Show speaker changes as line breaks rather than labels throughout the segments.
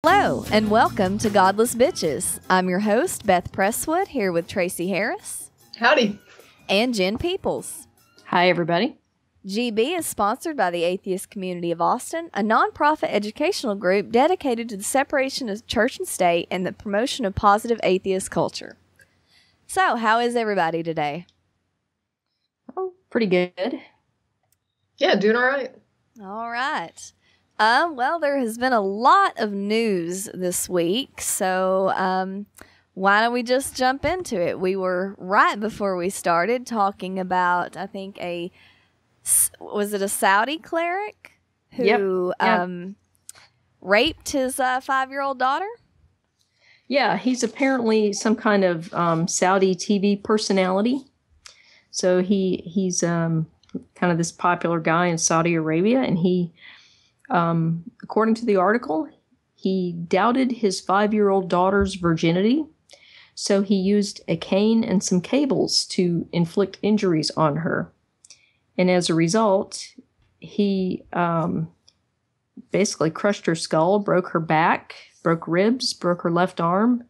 Hello, and welcome to Godless Bitches. I'm your host, Beth Presswood, here with Tracie Harris.
Howdy.
And Jen Peeples.
Hi, everybody.
GB is sponsored by the Atheist Community of Austin, a nonprofit educational group dedicated to the separation of church and state and the promotion of positive atheist culture. So, how is everybody today?
Oh, pretty good.
Yeah, doing all right.
All right. Well, there has been a lot of news this week, so why don't we just jump into it? We were right before we started talking about, I think, was it a Saudi cleric who raped his 5-year-old daughter?
Yeah, he's apparently some kind of Saudi TV personality. So he's kind of this popular guy in Saudi Arabia, and he, according to the article, he doubted his 5-year-old daughter's virginity. So he used a cane and some cables to inflict injuries on her. And as a result, he basically crushed her skull, broke her back, broke ribs, broke her left arm,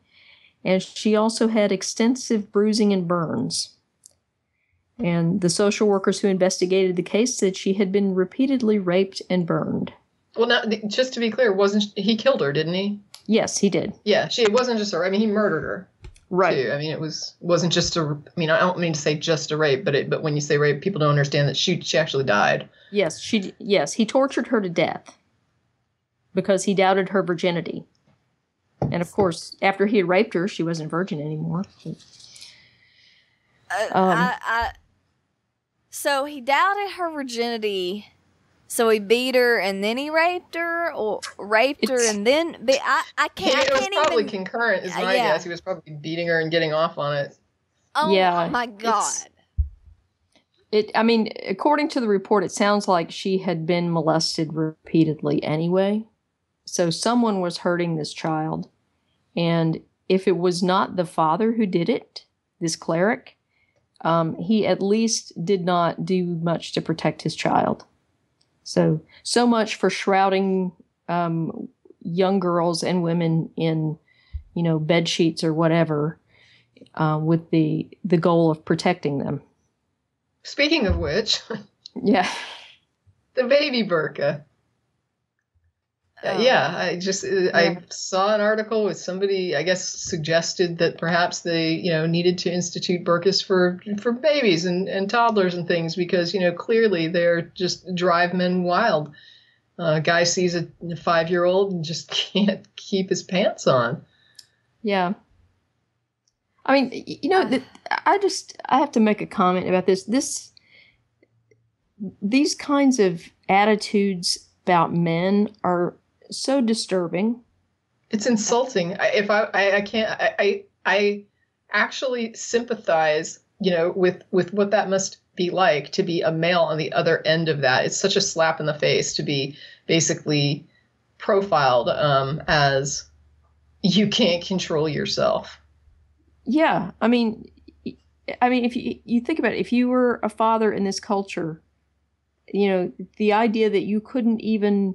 and she also had extensive bruising and burns. And the social workers who investigated the case said she had been repeatedly raped and burned.
Well, now, just to be clear, he killed her, didn't he?
Yes, he did.
Yeah, it wasn't just he murdered her.
Right.
Too. I mean, wasn't just I don't mean to say just a rape, but when you say rape, people don't understand that she actually died.
Yes, he tortured her to death because he doubted her virginity. And of course, after he had raped her, she wasn't virgin anymore.
So he doubted her virginity. So he beat her and then he raped her, or raped her and then I can't.
It was probably concurrent, is my guess. He was probably beating her and getting off on it.
Oh yeah, my God!
According to the report, it sounds like she had been molested repeatedly anyway. So someone was hurting this child, and if it was not the father who did it, this cleric, he at least did not do much to protect his child. So much for shrouding young girls and women in, bed sheets or whatever, with the goal of protecting them.
Speaking of which,
yeah,
the baby burqa. I saw an article with somebody, I guess, suggested that perhaps they, needed to institute burqas for babies and toddlers and things because, clearly they're just drive men wild. Guy sees a 5-year-old and just can't keep his pants on.
Yeah. I mean, I have to make a comment about this. These kinds of attitudes about men are so disturbing.
It's insulting. I actually sympathize, with what that must be like to be a male on the other end of that. It's such a slap in the face to be basically profiled as you can't control yourself.
Yeah, I mean, if you think about it, if you were a father in this culture, the idea that you couldn't even,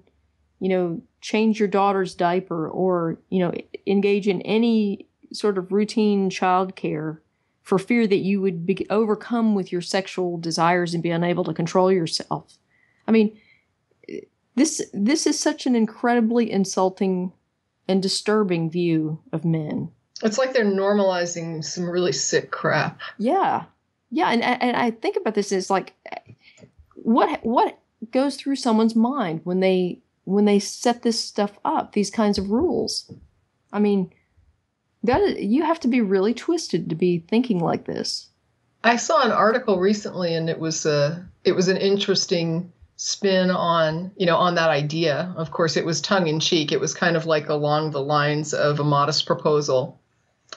change your daughter's diaper or, engage in any sort of routine childcare for fear that you would be overcome with your sexual desires and be unable to control yourself. I mean, this is such an incredibly insulting and disturbing view of men.
It's like they're normalizing some really sick crap.
Yeah. Yeah, and I think about this as like, what goes through someone's mind when they set this stuff up, these kinds of rules? I mean, you have to be really twisted to be thinking like this.
I saw an article recently, and it was an interesting spin on that idea. Of course, it was tongue in cheek. It was kind of like along the lines of a modest proposal,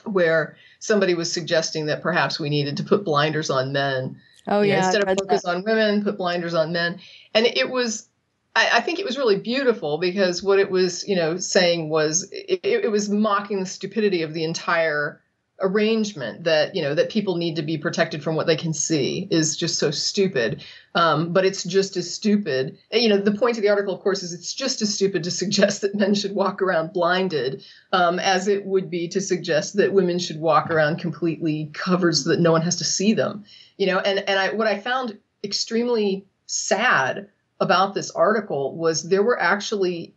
where somebody was suggesting that perhaps we needed to put blinders on men.
Oh yeah,
instead of focus on women, put blinders on men. And it was, I think it was really beautiful because what it was, saying was it was mocking the stupidity of the entire arrangement that, that people need to be protected from what they can see is just so stupid. But it's just as stupid. The point of the article, of course, is it's just as stupid to suggest that men should walk around blinded as it would be to suggest that women should walk around completely covered so that no one has to see them. What I found extremely sad about this article was there were actually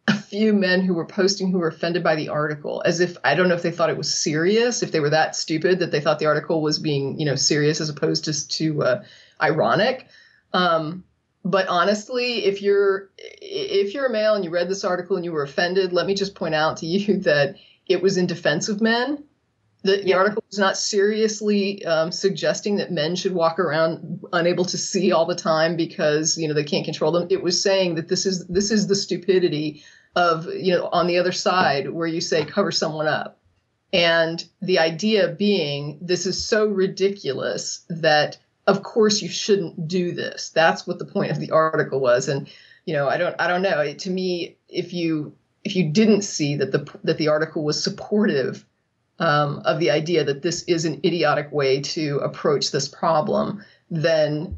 a few men who were posting who were offended by the article, as if, I don't know if they thought it was serious, if they were that stupid that they thought the article was being, serious as opposed to ironic. But honestly, if you're a male and you read this article and you were offended, let me just point out to you that it was in defense of men. The article was not seriously suggesting that men should walk around unable to see all the time because, they can't control them. It was saying that this is the stupidity of, on the other side where you say cover someone up. And the idea being this is so ridiculous that, of course, you shouldn't do this. That's what the point of the article was. And, I don't know. To me, if you didn't see that the article was supportive of the idea that this is an idiotic way to approach this problem, then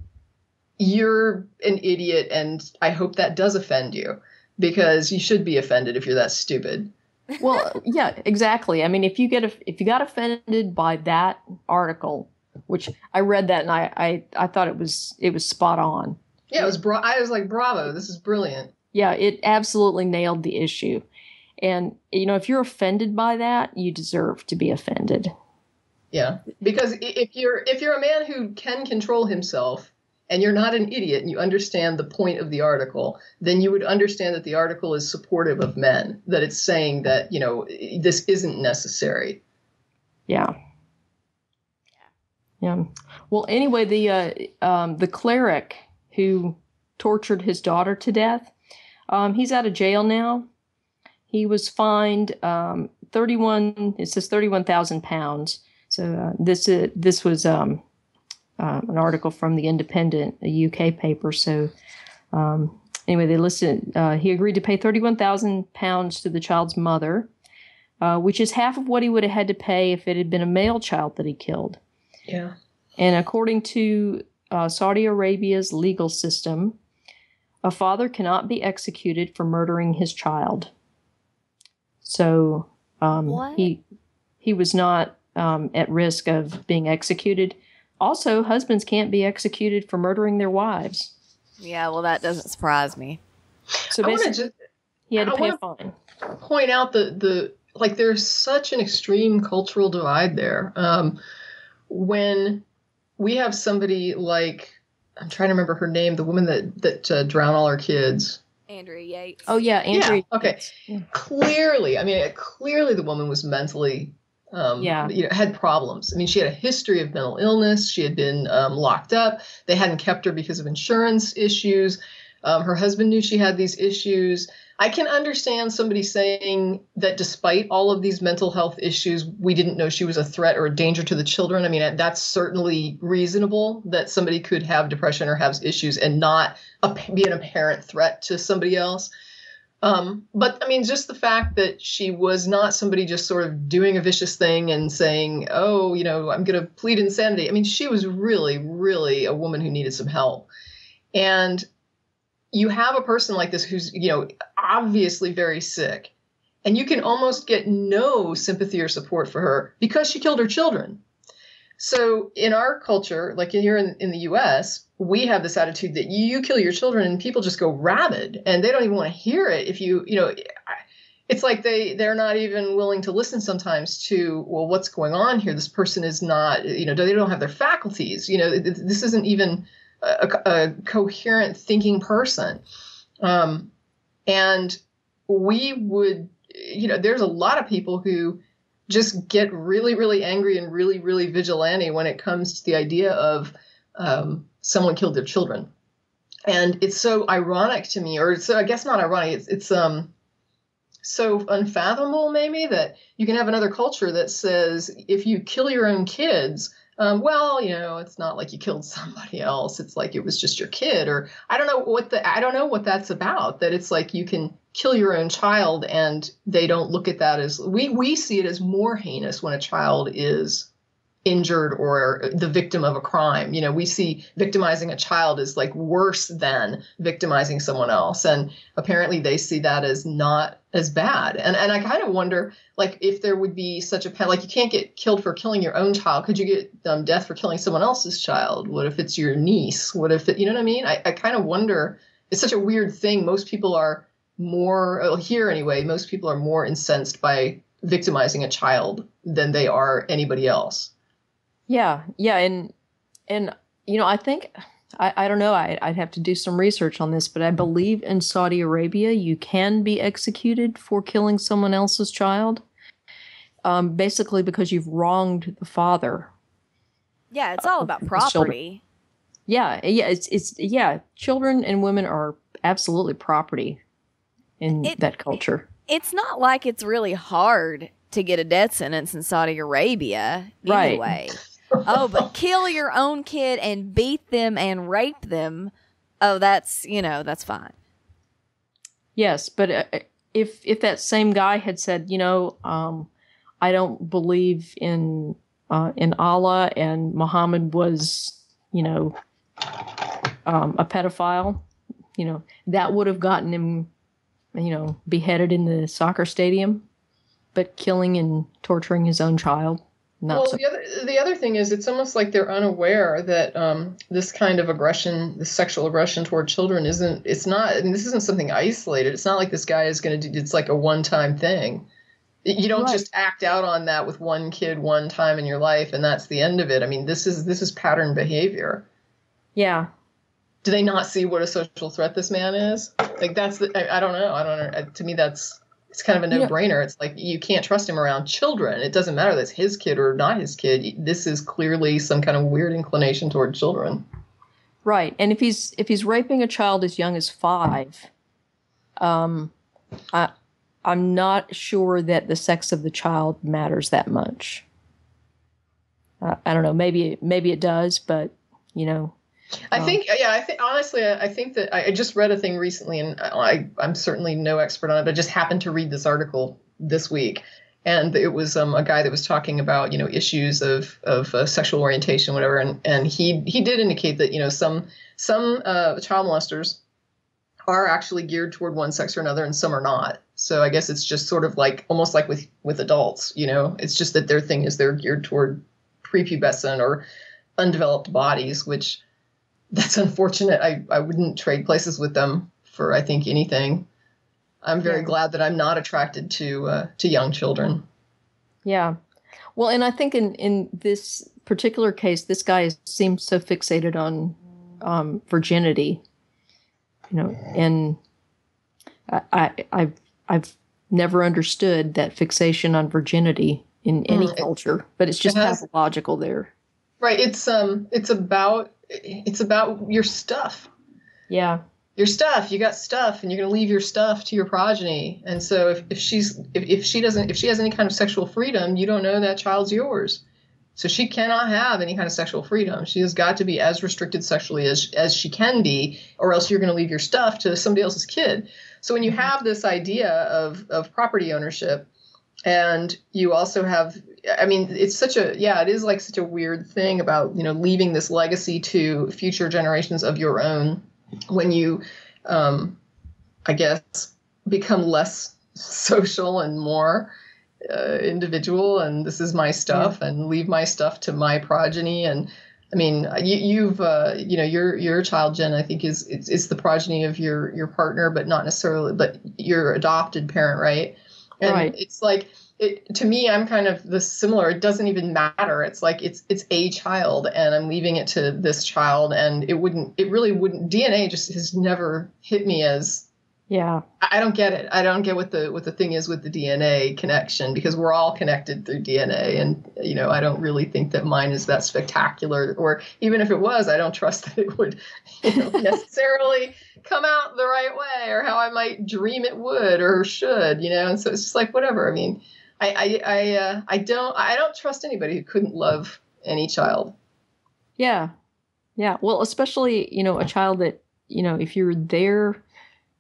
you're an idiot, and I hope that does offend you, because you should be offended if you're that stupid.
Well, yeah, exactly. I mean, if you got offended by that article, which I read that and I thought it was spot on.
Yeah, I was like, bravo, this is brilliant.
Yeah, it absolutely nailed the issue. And, if you're offended by that, you deserve to be offended.
Yeah, because if you're a man who can control himself and you're not an idiot and you understand the point of the article, then you would understand that the article is supportive of men, that it's saying that, this isn't necessary.
Yeah. Yeah. Well, anyway, the cleric who tortured his daughter to death, he's out of jail now. He was fined £31,000. So this was an article from The Independent, a UK paper. So anyway, they listed he agreed to pay £31,000 to the child's mother, which is half of what he would have had to pay if it had been a male child that he killed.
Yeah. And
according to Saudi Arabia's legal system, a father cannot be executed for murdering his child. So he was not at risk of being executed. Also, husbands can't be executed for murdering their wives.
Yeah, well, that doesn't surprise me.
So basically, he had to pay a fine.
Point out there's such an extreme cultural divide there. When we have somebody like, I'm trying to remember her name, the woman that drowned all her kids.
Andrea Yates.
Oh, yeah, Andrea.
Yeah, okay. Yeah. Clearly the woman was mentally, had problems. I mean, she had a history of mental illness. She had been locked up. They hadn't kept her because of insurance issues. Her husband knew she had these issues. I can understand somebody saying that despite all of these mental health issues, we didn't know she was a threat or a danger to the children. I mean, that's certainly reasonable that somebody could have depression or have issues and not be an apparent threat to somebody else. But I mean, just the fact that she was not somebody just sort of doing a vicious thing and saying, oh, I'm going to plead insanity. I mean, she was really, really a woman who needed some help. And you have a person like this who's, obviously very sick, and you can almost get no sympathy or support for her because she killed her children. So in our culture, like here in the US, we have this attitude that you kill your children and people just go rabid and they don't even want to hear it. If it's like they're not even willing to listen sometimes to, well, what's going on here? This person is not, they don't have their faculties. This isn't even a coherent thinking person. And we would, there's a lot of people who just get really, really angry and really, really vigilante when it comes to the idea of someone killed their children. And it's so ironic to me, or so I guess not ironic. It's so unfathomable maybe that you can have another culture that says if you kill your own kids, it's not like you killed somebody else. It's like it was just your kid, or I don't know what that's about. That it's like you can kill your own child, and they don't look at that as, we see it as more heinous when a child is injured or the victim of a crime. We see victimizing a child as like worse than victimizing someone else. And apparently they see that as not as bad. And I kind of wonder, like, if there would be such a, like, you can't get killed for killing your own child. Could you get death for killing someone else's child? What if it's your niece? What if it, you know what I mean? I kind of wonder, it's such a weird thing. Most people are more, here anyway, most people are more incensed by victimizing a child than they are anybody else.
Yeah. And I think, I don't know, I'd have to do some research on this, but I believe in Saudi Arabia, you can be executed for killing someone else's child, basically because you've wronged the father.
Yeah, it's all about property.
Yeah, children and women are absolutely property in that culture.
It's not like it's really hard to get a death sentence in Saudi Arabia anyway. Right. Oh, but kill your own kid and beat them and rape them. Oh, that's fine.
Yes, but if that same guy had said, I don't believe in Allah and Muhammad was, a pedophile, that would have gotten him, beheaded in the soccer stadium. But killing and torturing his own child.
The other thing is, it's almost like they're unaware that this kind of aggression, this sexual aggression toward children, this isn't something isolated. It's not like this guy is going to do, it's like a one-time thing. You don't just act out on that with one kid one time in your life and that's the end of it. I mean, this is pattern behavior.
Yeah.
Do they not see what a social threat this man is? Like, I don't know. To me, it's kind of a no-brainer. It's like, you can't trust him around children. It doesn't matter that's his kid or not his kid. This is clearly some kind of weird inclination toward children.
Right. And if he's raping a child as young as 5, I'm not sure that the sex of the child matters that much. I don't know. Maybe it does, but
I think honestly, I think that I just read a thing recently, and I'm certainly no expert on it, but I just happened to read this article this week, and it was a guy that was talking about issues of sexual orientation, whatever, and he did indicate that some child molesters are actually geared toward one sex or another, and some are not. So I guess it's just sort of like almost like with adults, it's just that their thing is they're geared toward prepubescent or undeveloped bodies, which. That's unfortunate. I wouldn't trade places with them for, I think, anything. I'm very glad that I'm not attracted to young children.
Yeah. Well, and I think in this particular case, this guy seems so fixated on virginity, and I've never understood that fixation on virginity in any culture, but it's just pathological there.
Right. It's about your stuff.
Yeah.
Your stuff. You got stuff, and you're going to leave your stuff to your progeny. And so if she has any kind of sexual freedom, you don't know that child's yours. So she cannot have any kind of sexual freedom. She has got to be as restricted sexually as she can be, or else you're going to leave your stuff to somebody else's kid. So when you have this idea of property ownership, and you also have, I mean, it's it is like such a weird thing about, leaving this legacy to future generations of your own when you, I guess, become less social and more individual. And this is my stuff and leave my stuff to my progeny. And I mean, your child, Jen, I think is the progeny of your partner, but not necessarily, but your adopted parent, right? And it's like, to me, I'm kind of similar. It doesn't even matter. It's like, it's a child, and I'm leaving it to this child. And it really wouldn't, DNA just has never hit me as, I don't get it. I don't get what the thing is with the DNA connection, because we're all connected through DNA. And, I don't really think that mine is that spectacular, or even if it was, I don't trust that it would necessarily come out the right way, or how I might dream it would or should, and so it's just like, whatever. I mean, I don't trust anybody who couldn't love any child.
Yeah. Yeah. Well, especially, a child that, if you're there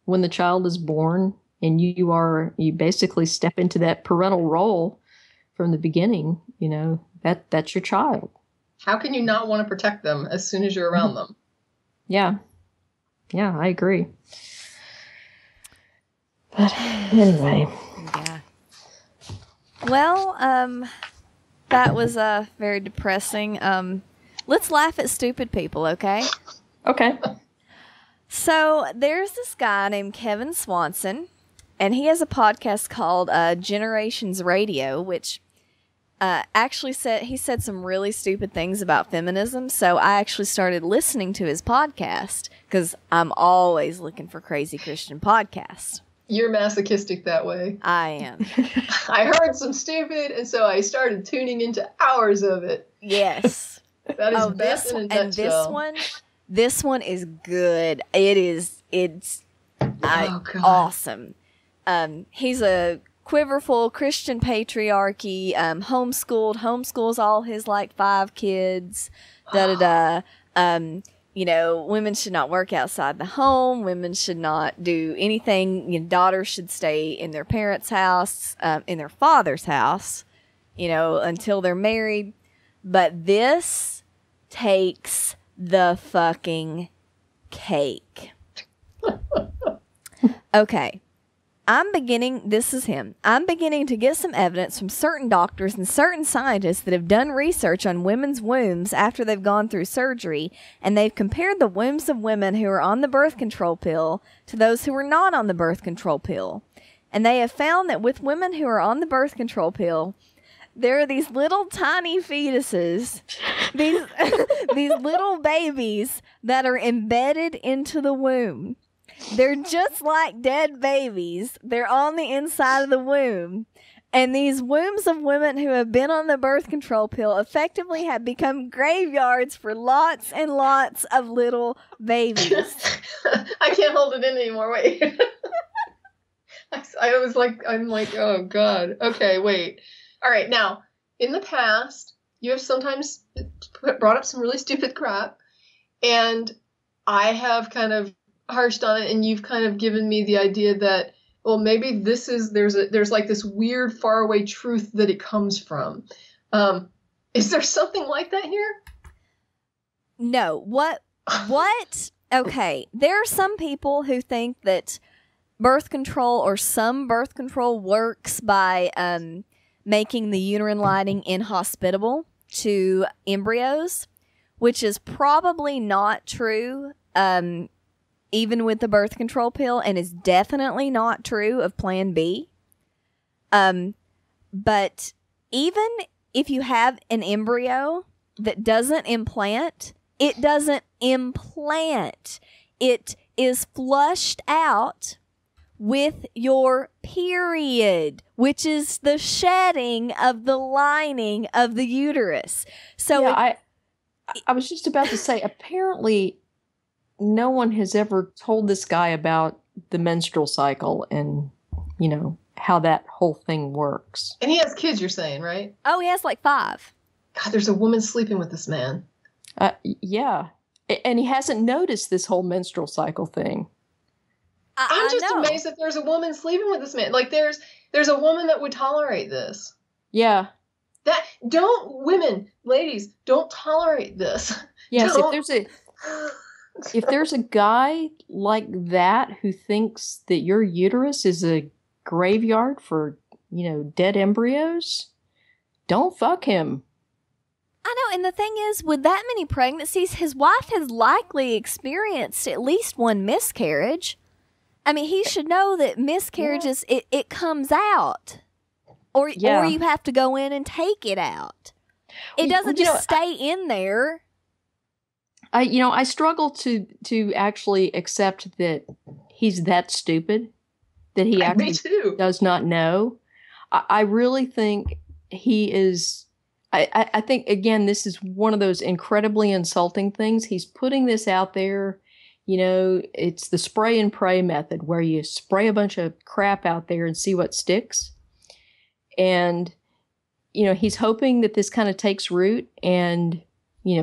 when the child is born, and you basically step into that parental role from the beginning, that's your child.
How can you not want to protect them as soon as you're around them?
Yeah. Yeah, I agree. But anyway.
Yeah. Well, that was very depressing. Let's laugh at stupid people, okay?
Okay.
So there's this guy named Kevin Swanson, and he has a podcast called Generations Radio, which actually said some really stupid things about feminism. So I actually started listening to his podcast because I'm always looking for crazy Christian podcasts.
You're masochistic that way.
I am.
I heard some stupid, and so I started tuning into hours of it.
Yes.
That is Beth in a nutshell.
And this one is good. It's awesome. He's a quiverful Christian patriarchy, homeschools all his 5 kids, women should not work outside the home. Women should not do anything. Daughters should stay in their parents' house, in their father's house, until they're married. But this takes the fucking cake. Okay. This is him. I'm beginning to get some evidence from certain doctors and certain scientists that have done research on women's wombs after they've gone through surgery, and they've compared the wombs of women who are on the birth control pill to those who are not on the birth control pill. And they have found that with women who are on the birth control pill, there are these little tiny fetuses, these little babies that are embedded into the womb. They're just like dead babies. They're on the inside of the womb. And these wombs of women who have been on the birth control pill effectively have become graveyards for lots and lots of little babies.
I can't hold it in anymore. Wait. I'm like, oh God. Okay, wait. All right. Now, in the past, you have sometimes brought up some really stupid crap, and I have kind of harshed on it, and you've kind of given me the idea that, well, maybe there's this weird faraway truth that it comes from. Is there something like that here?
No. What? Okay. There are some people who think that birth control or some birth control works by making the uterine lining inhospitable to embryos, which is probably not true. Even with the birth control pill, and is definitely not true of Plan B. But even if you have an embryo that doesn't implant, it doesn't implant. It is flushed out with your period, which is the shedding of the lining of the uterus. So
yeah, I was just about to say, apparently no one has ever told this guy about the menstrual cycle and, how that whole thing works.
And he has kids, you're saying, right?
Oh, he has 5.
God, there's a woman sleeping with this man.
Yeah. And he hasn't noticed this whole menstrual cycle thing.
I'm just amazed that there's a woman sleeping with this man. There's a woman that would tolerate this.
Yeah.
Ladies, don't tolerate this.
Yes, if there's a guy like that who thinks that your uterus is a graveyard for, dead embryos, don't fuck him.
I know, and the thing is, with that many pregnancies, his wife has likely experienced at least one miscarriage. I mean, he should know that miscarriages, it comes out. Or you have to go in and take it out. It doesn't just stay in there.
I struggle to actually accept that he's that stupid, that he actually does not know. I really think he is. I think, again, this is one of those incredibly insulting things. He's putting this out there. It's the spray and pray method, where you spray a bunch of crap out there and see what sticks. And, he's hoping that this kind of takes root, and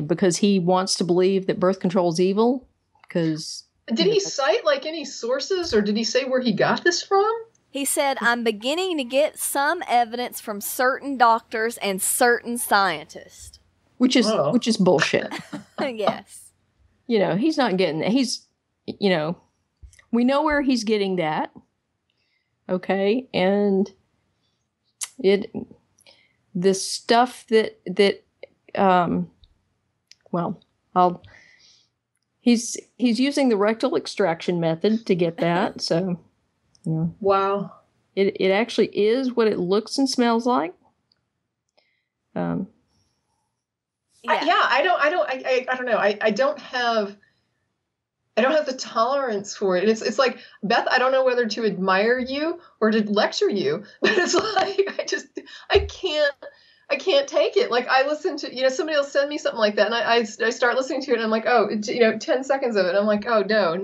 because he wants to believe that birth control is evil. Because
did he cite any sources, or did he say where he got this from?
He said, I'm beginning to get some evidence from certain doctors and certain scientists.
Which is bullshit.
Yes.
He's not getting that. He's, we know where he's getting that. Okay. And the stuff he's using the rectal extraction method to get that. So,
Wow.
It actually is what it looks and smells like.
I don't know. I don't have the tolerance for it. And it's like, Beth, I don't know whether to admire you or to lecture you, but it's like, I can't take it. Like, I listen to, somebody will send me something like that, and I start listening to it, and I'm like, oh, 10 seconds of it, and I'm like, oh, no,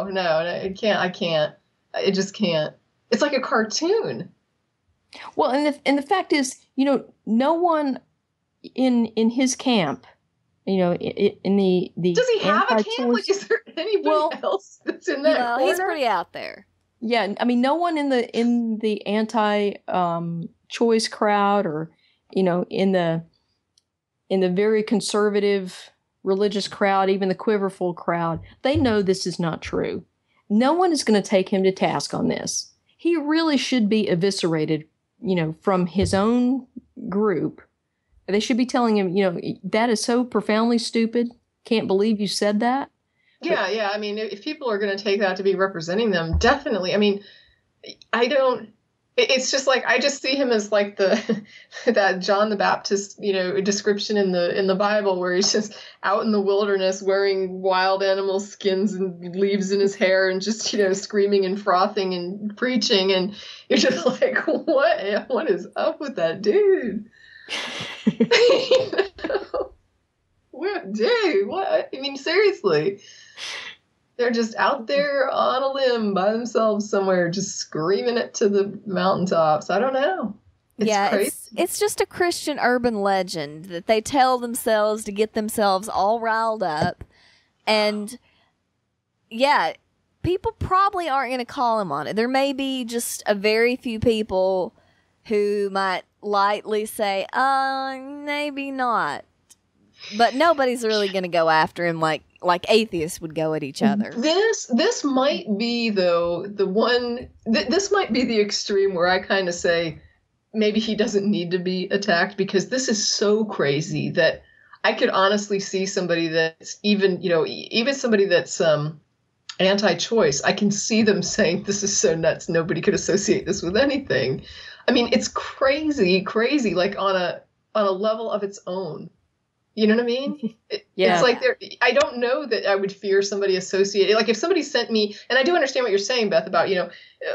I can't. I just can't. It's like a cartoon.
Well, and the fact is, no one in his camp, in the
does he have a camp? Like, is there anybody else that's in that corner?
He's pretty out there.
Yeah, I mean, no one in the anti-choice crowd, or in the very conservative religious crowd, even the quiverful crowd, they know this is not true. No one is going to take him to task on this. He really should be eviscerated, from his own group. They should be telling him, that is so profoundly stupid. Can't believe you said that.
Yeah. I mean, if people are going to take that to be representing them, definitely. I mean, it's just like, I just see him as like that John the Baptist, description in the Bible, where he's just out in the wilderness wearing wild animal skins and leaves in his hair and just, screaming and frothing and preaching. And you're just like, what is up with that dude? What, dude? What? I mean, seriously. They're just out there on a limb by themselves somewhere, just screaming it to the mountaintops. I don't know. It's crazy.
It's just a Christian urban legend that they tell themselves to get themselves all riled up. And, people probably aren't going to call him on it. There may be just a very few people who might lightly say, maybe not. But nobody's really going to go after him like atheists would go at each other.
This might be, though, this might be the extreme where I kind of say maybe he doesn't need to be attacked, because this is so crazy that I could honestly see somebody that's even somebody that's anti-choice. I can see them saying, this is so nuts, nobody could associate this with anything. I mean, it's crazy, like on a level of its own. You know what I mean? It's like I don't know that I would fear somebody associated. Like, if somebody sent me, and I do understand what you're saying, Beth, about,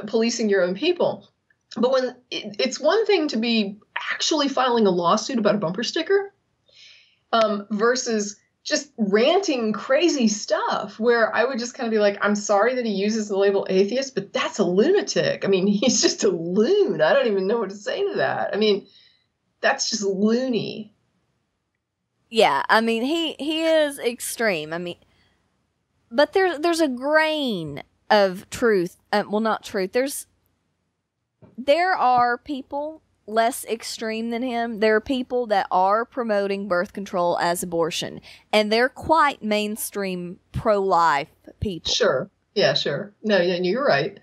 policing your own people. But when it's one thing to be actually filing a lawsuit about a bumper sticker, versus just ranting crazy stuff, where I would just kind of be like, I'm sorry that he uses the label atheist, but that's a lunatic. I mean, he's just a loon. I don't even know what to say to that. I mean, that's just loony.
Yeah, I mean, he is extreme. I mean, but there's a grain of truth. Well, not truth. There are people less extreme than him. There are people that are promoting birth control as abortion, and they're quite mainstream pro-life people. Sure.
Yeah, sure. No, you're right.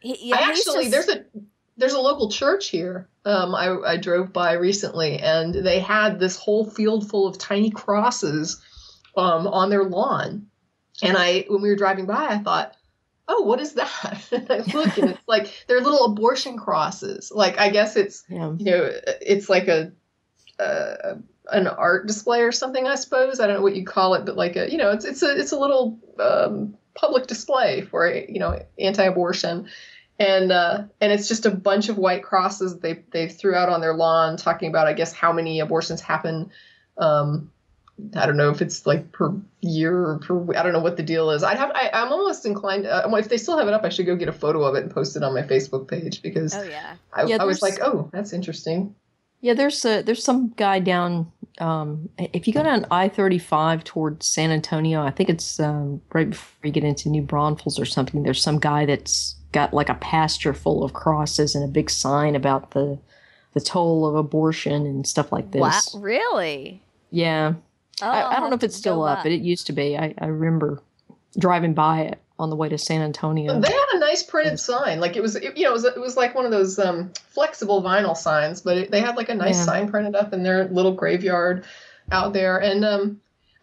There's a local church here. I drove by recently, and they had this whole field full of tiny crosses on their lawn. And when we were driving by, I thought, oh, what is that? And I look, and it's like, they're little abortion crosses. Like, I guess it's, it's like an art display or something, I suppose. I don't know what you call it, but like it's a little public display for anti-abortion. And it's just a bunch of white crosses they threw out on their lawn, talking about, I guess, how many abortions happen. I don't know if it's like per year or I don't know what the deal is. I'm almost inclined. If they still have it up, I should go get a photo of it and post it on my Facebook page, because I was like, oh, that's interesting.
Yeah, there's some guy down. If you go down I-35 towards San Antonio, I think it's right before you get into New Braunfels or something. There's some guy that's got like a pasture full of crosses and a big sign about the toll of abortion and stuff like this.
Wow, really?
Yeah.
Oh,
I don't know if it's still up, but it used to be. I remember driving by it on the way to San Antonio.
They had a nice printed sign. Like it was like one of those flexible vinyl signs, but they had like a nice sign printed up in their little graveyard out there. And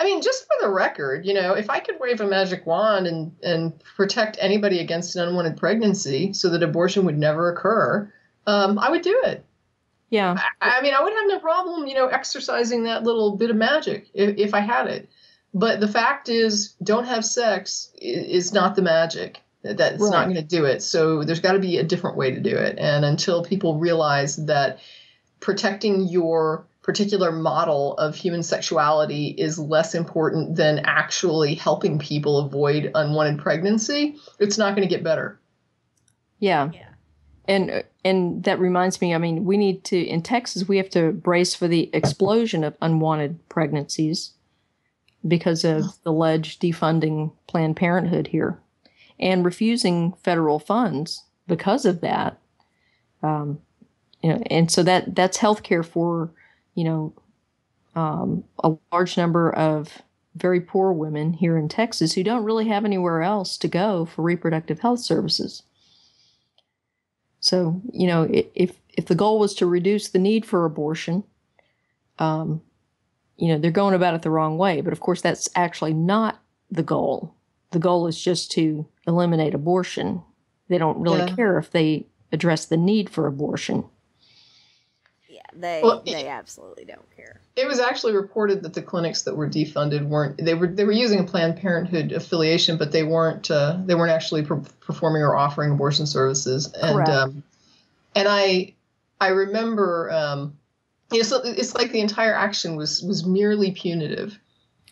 I mean, just for the record, if I could wave a magic wand and protect anybody against an unwanted pregnancy so that abortion would never occur, I would do it.
Yeah.
I mean, I would have no problem, exercising that little bit of magic if I had it. But the fact is, don't have sex is not the magic. That's not going to do it. So there's got to be a different way to do it. And until people realize that protecting your particular model of human sexuality is less important than actually helping people avoid unwanted pregnancy, it's not going to get better.
Yeah. And that reminds me, I mean, we need to, in Texas, we have to brace for the explosion of unwanted pregnancies because of the alleged defunding Planned Parenthood here and refusing federal funds because of that. And so that's healthcare for, a large number of very poor women here in Texas who don't really have anywhere else to go for reproductive health services. So, if the goal was to reduce the need for abortion, they're going about it the wrong way. But of course, that's actually not the goal. The goal is just to eliminate abortion. They don't really care if they address the need for abortion.
Yeah, they absolutely don't care.
It was actually reported that the clinics that were defunded they were using a Planned Parenthood affiliation, but they weren't actually performing or offering abortion services.
Correct.
And I remember so it's like the entire action was merely punitive.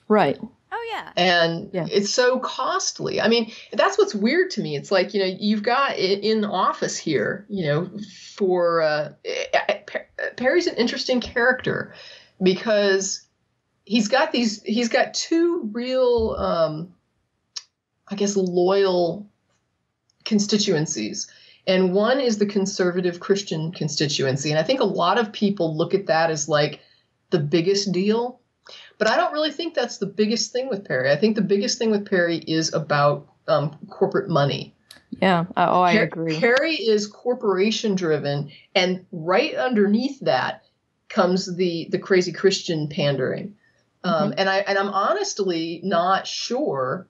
Right.
Oh yeah.
And it's so costly. I mean, that's what's weird to me. It's like, you've got in office here, for Perry's an interesting character because he's got two real, I guess, loyal constituencies. And one is the conservative Christian constituency. And I think a lot of people look at that as like the biggest deal. But I don't really think that's the biggest thing with Perry. I think the biggest thing with Perry is about corporate money.
Yeah. Oh, I agree.
Perry is corporation driven. And right underneath that comes the crazy Christian pandering. And I'm honestly not sure.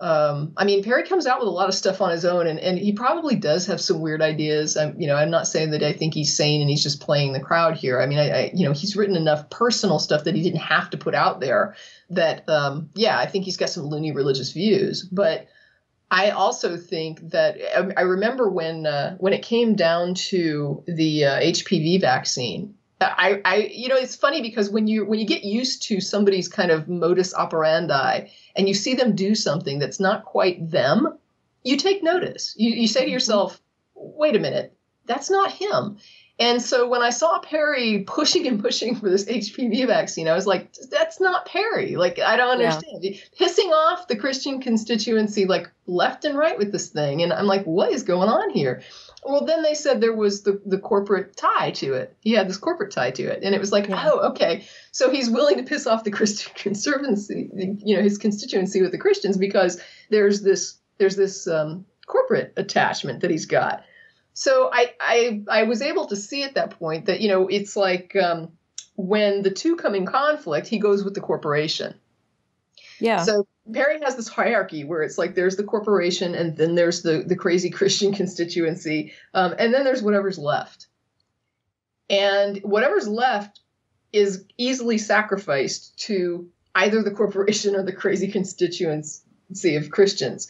I mean, Perry comes out with a lot of stuff on his own, and he probably does have some weird ideas. I'm not saying that I think he's sane and he's just playing the crowd here. I mean, he's written enough personal stuff that he didn't have to put out there that, I think he's got some loony religious views. But I also think that I remember when it came down to the HPV vaccine, it's funny because when you get used to somebody's kind of modus operandi and you see them do something that's not quite them, you take notice. You say to yourself, wait a minute, that's not him. And so when I saw Perry pushing for this HPV vaccine, I was like, that's not Perry. Like, I don't understand. Pissing off the Christian constituency like left and right with this thing. And I'm like, what is going on here? Well, then they said there was the corporate tie to it. He had this corporate tie to it. And it was like, oh, okay. So he's willing to piss off the Christian conservancy, his constituency with the Christians because there's this corporate attachment that he's got. So I was able to see at that point that, it's like when the two come in conflict, he goes with the corporation. Yeah. So Perry has this hierarchy where it's like there's the corporation and then there's the crazy Christian constituency. And then there's whatever's left. And whatever's left is easily sacrificed to either the corporation or the crazy constituency of Christians.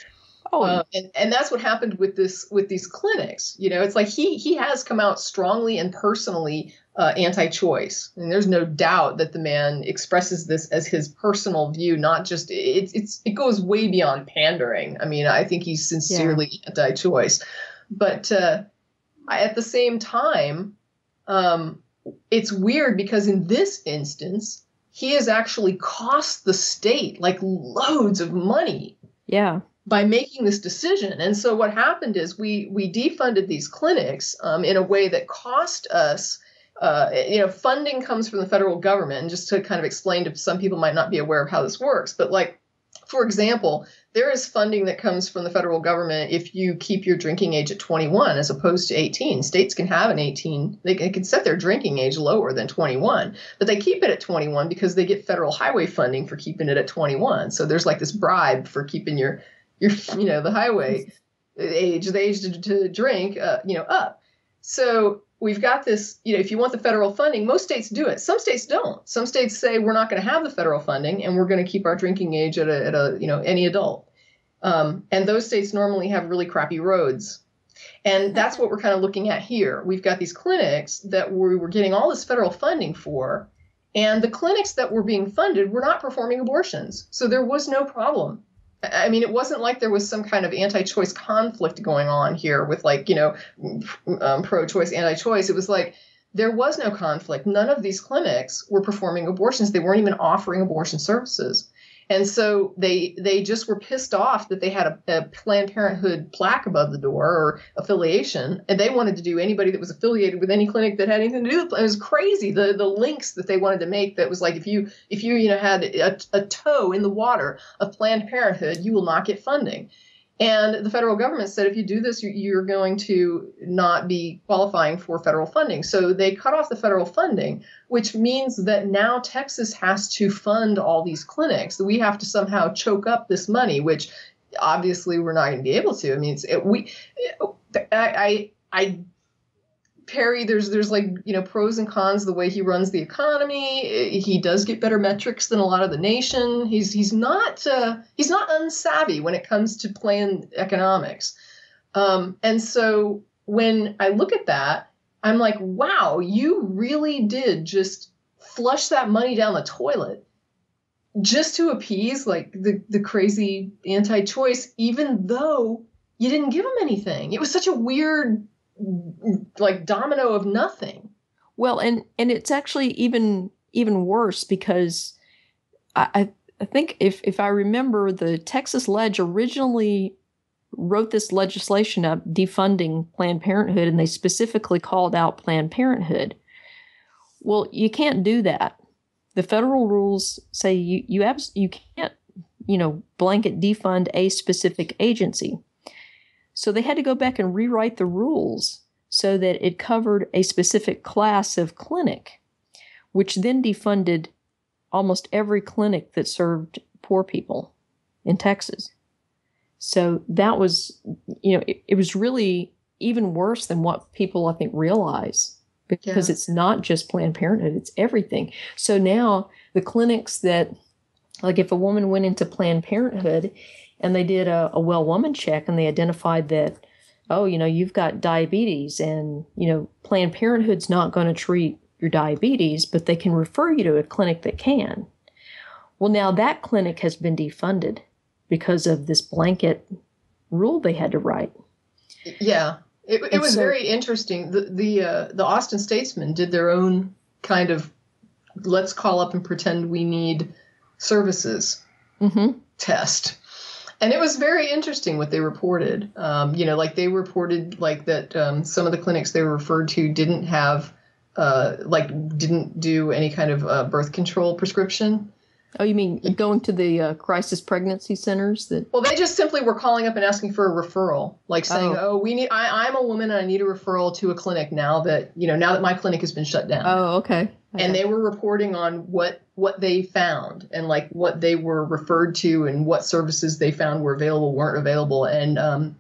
Oh, and that's what happened with these clinics. It's like he has come out strongly and personally anti-choice, and there's no doubt that the man expresses this as his personal view. Not just it goes way beyond pandering. I mean, I think he's sincerely anti-choice, but at the same time, it's weird because in this instance, he has actually cost the state like loads of money.
Yeah.
by making this decision. And so what happened is we defunded these clinics in a way that cost us, funding comes from the federal government. And just to kind of explain to some people might not be aware of how this works, but like, for example, there is funding that comes from the federal government if you keep your drinking age at 21 as opposed to 18. States can have an 18. They can set their drinking age lower than 21, but they keep it at 21 because they get federal highway funding for keeping it at 21. So there's like this bribe for keeping your the highway age, the age to drink, up. So we've got this, if you want the federal funding, most states do it. Some states don't. Some states say we're not going to have the federal funding and we're going to keep our drinking age at any adult. And those states normally have really crappy roads. And that's what we're kind of looking at here. We've got these clinics that we were getting all this federal funding for, and the clinics that were being funded were not performing abortions. So there was no problem. I mean, it wasn't like there was some kind of anti-choice conflict going on here with pro-choice, anti-choice. It was like there was no conflict. None of these clinics were performing abortions. They weren't even offering abortion services. And so they just were pissed off that they had a Planned Parenthood plaque above the door or affiliation, and they wanted to do anybody that was affiliated with any clinic that had anything to do with it. It was crazy, the links that they wanted to make. That was like, if you had a toe in the water of Planned Parenthood, you will not get funding. And the federal government said, if you do this, you're going to not be qualifying for federal funding. So they cut off the federal funding, which means that now Texas has to fund all these clinics. We have to somehow choke up this money, which obviously we're not going to be able to. I mean, Perry, there's like, pros and cons the way he runs the economy. He does get better metrics than a lot of the nation. He's not unsavvy when it comes to playing economics. And so when I look at that, I'm like, wow, you really did just flush that money down the toilet just to appease like the crazy anti-choice, even though you didn't give them anything. It was such a weird like domino of nothing.
Well, and it's actually even worse because I think if I remember, the Texas Ledge originally wrote this legislation up defunding Planned Parenthood, and they specifically called out Planned Parenthood. Well, you can't do that. The federal rules say you can't, blanket defund a specific agency. So they had to go back and rewrite the rules so that it covered a specific class of clinic, which then defunded almost every clinic that served poor people in Texas. So that was, it was really even worse than what people, I think, realize, because It's not just Planned Parenthood, it's everything. So now the clinics that, like if a woman went into Planned Parenthood and they did a well woman check and they identified that, you've got diabetes, and, Planned Parenthood's not going to treat your diabetes, but they can refer you to a clinic that can. Well, now that clinic has been defunded because of this blanket rule they had to write.
Yeah, it was very interesting. The Austin Statesman did their own kind of let's call up and pretend we need services test. And it was very interesting what they reported. They reported like that some of the clinics they were referred to didn't have, didn't do any kind of birth control prescription.
Oh, you mean going to the crisis pregnancy centers?
Well, they just simply were calling up and asking for a referral, like saying, I'm a woman and I need a referral to a clinic now that my clinic has been shut down.
Oh, okay.
And they were reporting on what they found and like what they were referred to and what services they found were available, weren't available. And I'll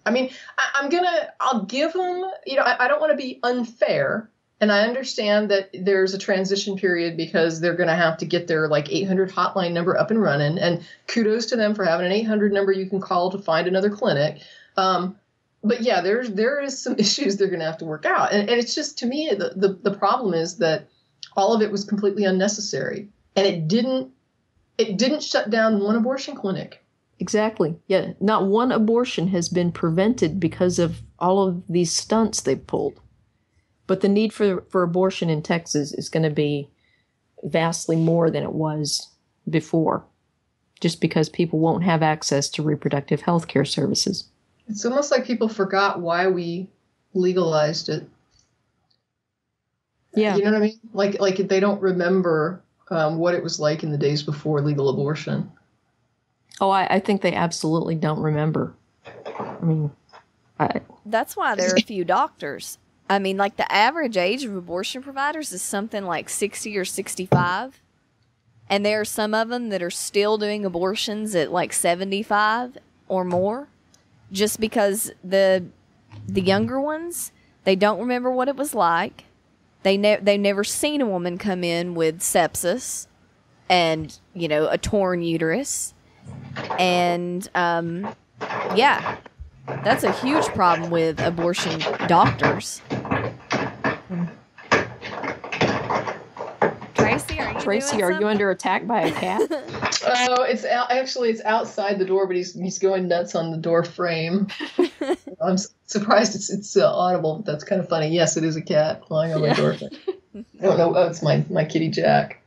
give them, I don't want to be unfair. And I understand that there's a transition period because they're going to have to get their like 800 hotline number up and running. And kudos to them for having an 800 number you can call to find another clinic. But yeah, there is some issues they're going to have to work out. And it's just, to me, the problem is that all of it was completely unnecessary. And it didn't shut down one abortion clinic.
Exactly. Yeah. Not one abortion has been prevented because of all of these stunts they've pulled. But the need for abortion in Texas is going to be vastly more than it was before. just because people won't have access to reproductive health care services.
It's almost like people forgot why we legalized it.
Yeah.
You know what I mean? Like they don't remember what it was like in the days before legal abortion.
Oh, I think they absolutely don't remember. I mean,
that's why there are few doctors. I mean, like the average age of abortion providers is something like 60 or 65. And there are some of them that are still doing abortions at like 75 or more, just because the younger ones, they don't remember what it was like. They've never seen a woman come in with sepsis and, you know, a torn uterus. And, yeah, that's a huge problem with abortion doctors.
Tracie, are you under attack by a cat?
Oh, it's outside the door, but he's going nuts on the door frame. I'm surprised it's audible, but that's kind of funny. Yes, it is a cat lying on my door frame. I don't know. Oh, it's my kitty Jack.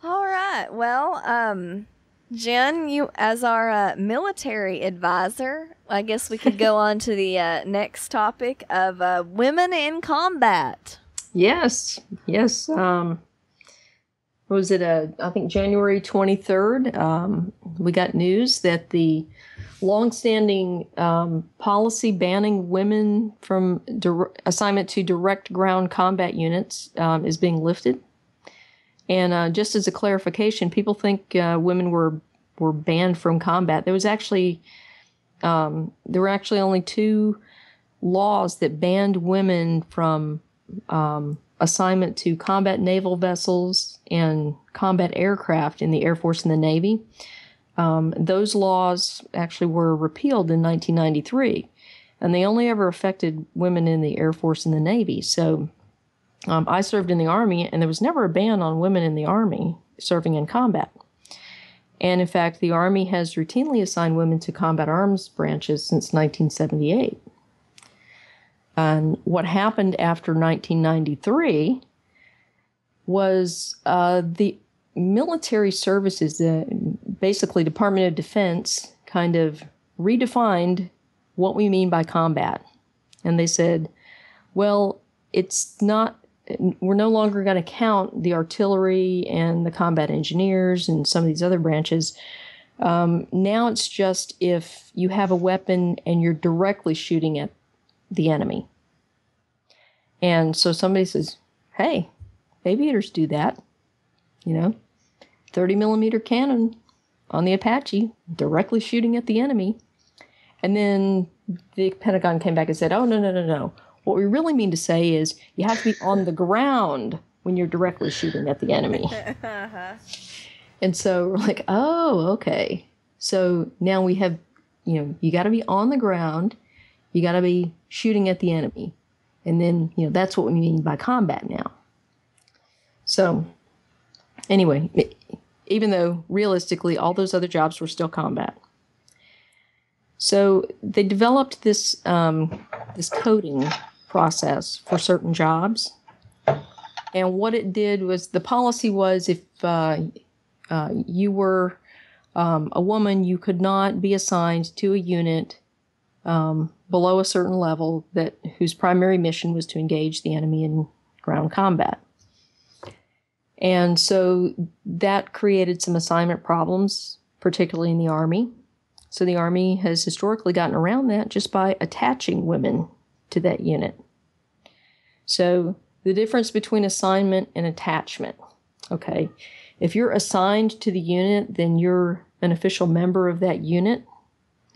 All right. Well, Jen, you as our military advisor, I guess we could go on to the next topic of women in combat.
Yes. Was it I think January 23rd, we got news that the longstanding policy banning women from assignment to direct ground combat units is being lifted. And just as a clarification, people think women were banned from combat. There were actually only 2 laws that banned women from assignment to combat naval vessels and combat aircraft in the Air Force and the Navy. Those laws actually were repealed in 1993, and they only ever affected women in the Air Force and the Navy. So I served in the Army, and there was never a ban on women in the Army serving in combat. And in fact, the Army has routinely assigned women to combat arms branches since 1978. And what happened after 1993 was the military services, basically Department of Defense, kind of redefined what we mean by combat. And they said, well, we're no longer going to count the artillery and the combat engineers and some of these other branches. Now it's just if you have a weapon and you're directly shooting at the enemy. And so somebody says, hey, aviators do that. 30 millimeter cannon on the Apache, directly shooting at the enemy. And then the Pentagon came back and said, oh, no. What we really mean to say is you have to be on the ground when you're directly shooting at the enemy. And so we're like, oh, okay. So now we have, you got to be on the ground. You got to be shooting at the enemy. And then, that's what we mean by combat now. So anyway, even though realistically all those other jobs were still combat. So they developed this coding process for certain jobs. And what it did was, the policy was if you were a woman, you could not be assigned to a unit below a certain level whose primary mission was to engage the enemy in ground combat. And so that created some assignment problems, particularly in the Army. So the Army has historically gotten around that just by attaching women to that unit. So the difference between assignment and attachment, okay, if you're assigned to the unit, then you're an official member of that unit,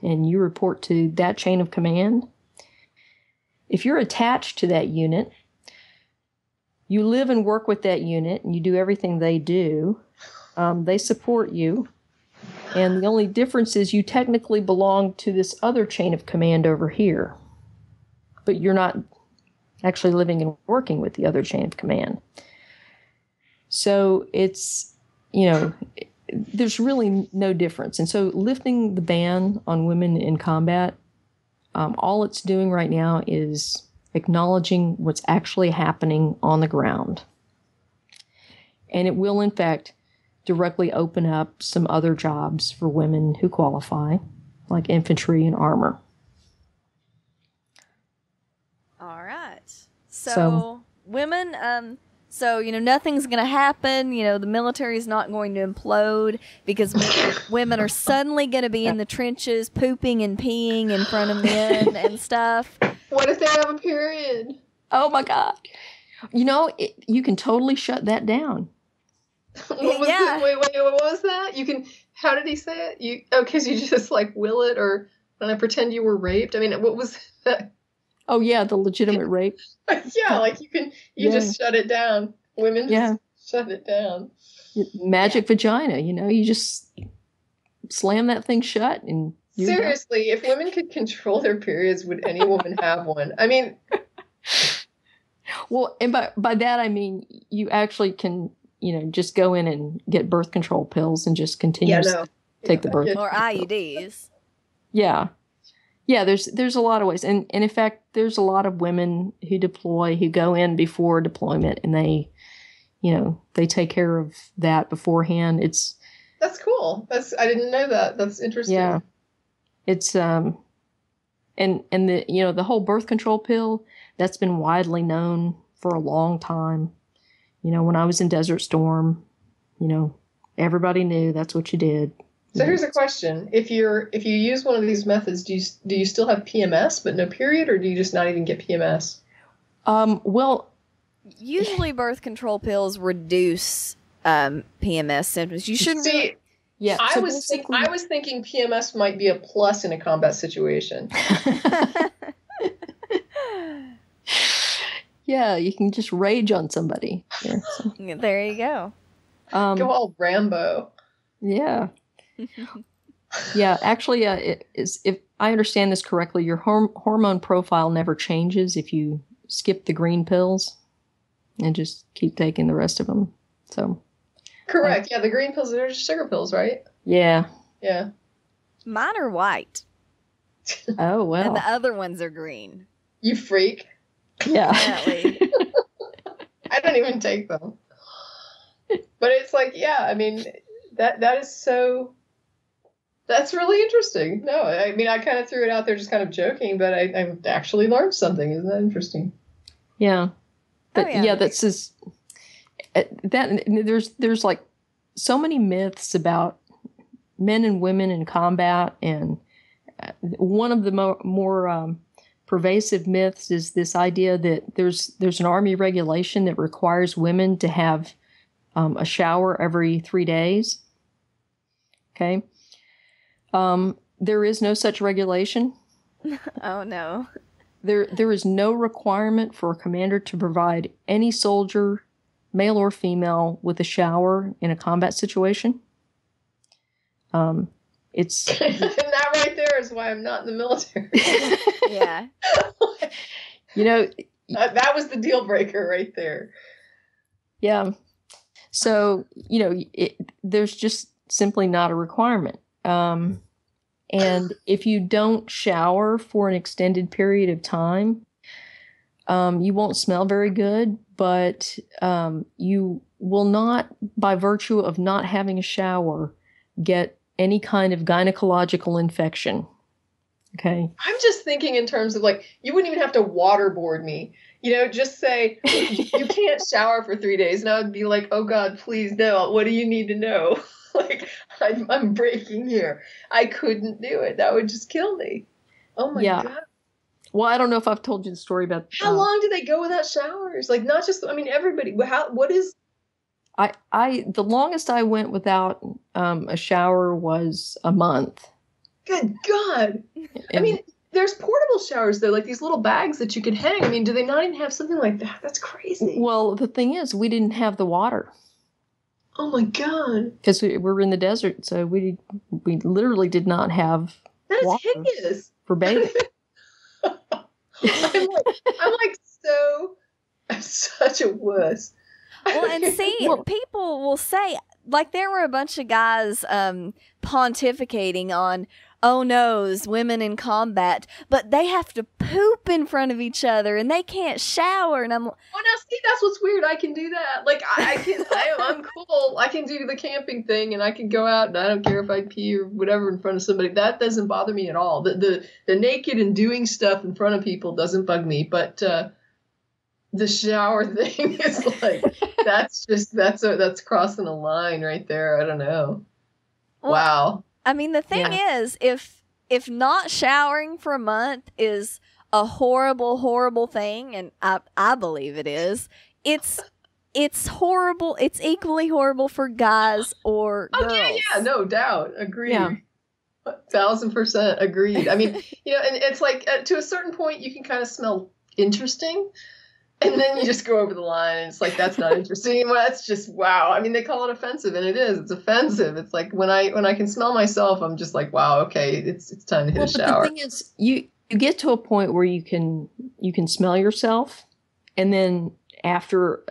and you report to that chain of command. If you're attached to that unit, you live and work with that unit, and you do everything they do. They support you. And the only difference is you technically belong to this other chain of command over here. But you're not actually living and working with the other chain of command. So it's, there's really no difference. And so lifting the ban on women in combat, all it's doing right now is acknowledging what's actually happening on the ground. And it will, in fact, directly open up some other jobs for women who qualify, like infantry and armor.
All right. So women, so, nothing's going to happen. The military is not going to implode because women are suddenly going to be in the trenches pooping and peeing in front of men and stuff.
What if they have a period?
Oh, my God. You can totally shut that down.
What was it? Wait, what was that? You can, how did he say it? Because you just will it, or when I pretend you were raped? I mean, what was that?
Oh, yeah, the legitimate rape.
Yeah, you just shut it down. Women just shut it down.
Magic vagina, you just slam that thing shut. And
seriously, if women could control their periods, would any woman have one? I mean...
Well, and by that I mean you actually can, just go in and get birth control pills and just continue to take the birth.
Or IUDs.
Yeah. Yeah, there's a lot of ways. And in fact, there's a lot of women who deploy, who go in before deployment, and they take care of that beforehand.
That's cool. I didn't know that. That's interesting.
Yeah. It's and the the whole birth control pill, that's been widely known for a long time. When I was in Desert Storm, everybody knew that's what you did.
So here's a question: if you use one of these methods, do you still have PMS but no period, or do you just not even get PMS?
Well,
usually birth control pills reduce PMS symptoms. You shouldn't.
See,
yeah.
I was thinking PMS might be a plus in a combat situation.
Yeah, you can just rage on somebody. Yeah, so.
There you go.
Go all Rambo.
Yeah. Yeah, actually, if I understand this correctly, your hormone profile never changes if you skip the green pills and just keep taking the rest of them. So.
Correct. Yeah, the green pills are just sugar pills, right?
Yeah.
Yeah.
Mine are white.
Oh, well.
And the other ones are green.
You freak.
Yeah.
Apparently.
I don't even take them. But it's I mean, that is so... That's really interesting. No, I mean, I kind of threw it out there just kind of joking, but I've actually learned something. Isn't that interesting?
Yeah. But that's just... There's so many myths about men and women in combat, and one of the more pervasive myths is this idea that there's an Army regulation that requires women to have a shower every 3 days. Okay. There is no such regulation.
Oh, no.
There is no requirement for a commander to provide any soldier, male or female, with a shower in a combat situation. It's
that right there is why I'm not in the military.
Yeah.
That was the deal breaker right there.
Yeah. So, there's just simply not a requirement. And if you don't shower for an extended period of time, you won't smell very good, but you will not, by virtue of not having a shower, get any kind of gynecological infection. Okay.
I'm just thinking in terms of you wouldn't even have to waterboard me. Just say you can't shower for 3 days, and I would be like, oh God, please no. What do you need to know? I'm breaking here. I couldn't do it. That would just kill me. Oh my God.
Well, I don't know if I've told you the story about
how long do they go without showers? Not just, I mean, everybody. What is?
The longest I went without a shower was a month.
Good God. I mean, there's portable showers though, these little bags that you could hang. I mean, do they not even have something like that? That's crazy.
Well, the thing is, we didn't have the water.
Oh my God.
Because we were in the desert, so we literally did not have
water. That is hideous.
For bathing.
I'm such a wuss.
Well, and see, people will say, there were a bunch of guys pontificating on, oh no's, women in combat, but they have to poop in front of each other and they can't shower. And I'm like,
oh, now see, that's what's weird. I can do that. Like, I'm cool. I can do the camping thing and I can go out and I don't care if I pee or whatever in front of somebody. That doesn't bother me at all. The naked and doing stuff in front of people doesn't bug me. But the shower thing is like, that's crossing a line right there. I don't know.
Well,
wow.
I mean, the thing is, if not showering for a month is a horrible, horrible thing, and I believe it is, it's horrible. It's equally horrible for guys or girls.
Oh, yeah, no doubt. Agreed.
Yeah.
1,000% agreed. I mean, and it's like to a certain point, you can kind of smell interesting. And then you just go over the line and it's like, that's not interesting. Well, that's just, wow. I mean, they call it offensive and it is. It's offensive. It's like when I can smell myself, I'm just like, wow, okay, it's time to hit a shower.
But the thing is, you get to a point where you can smell yourself. And then after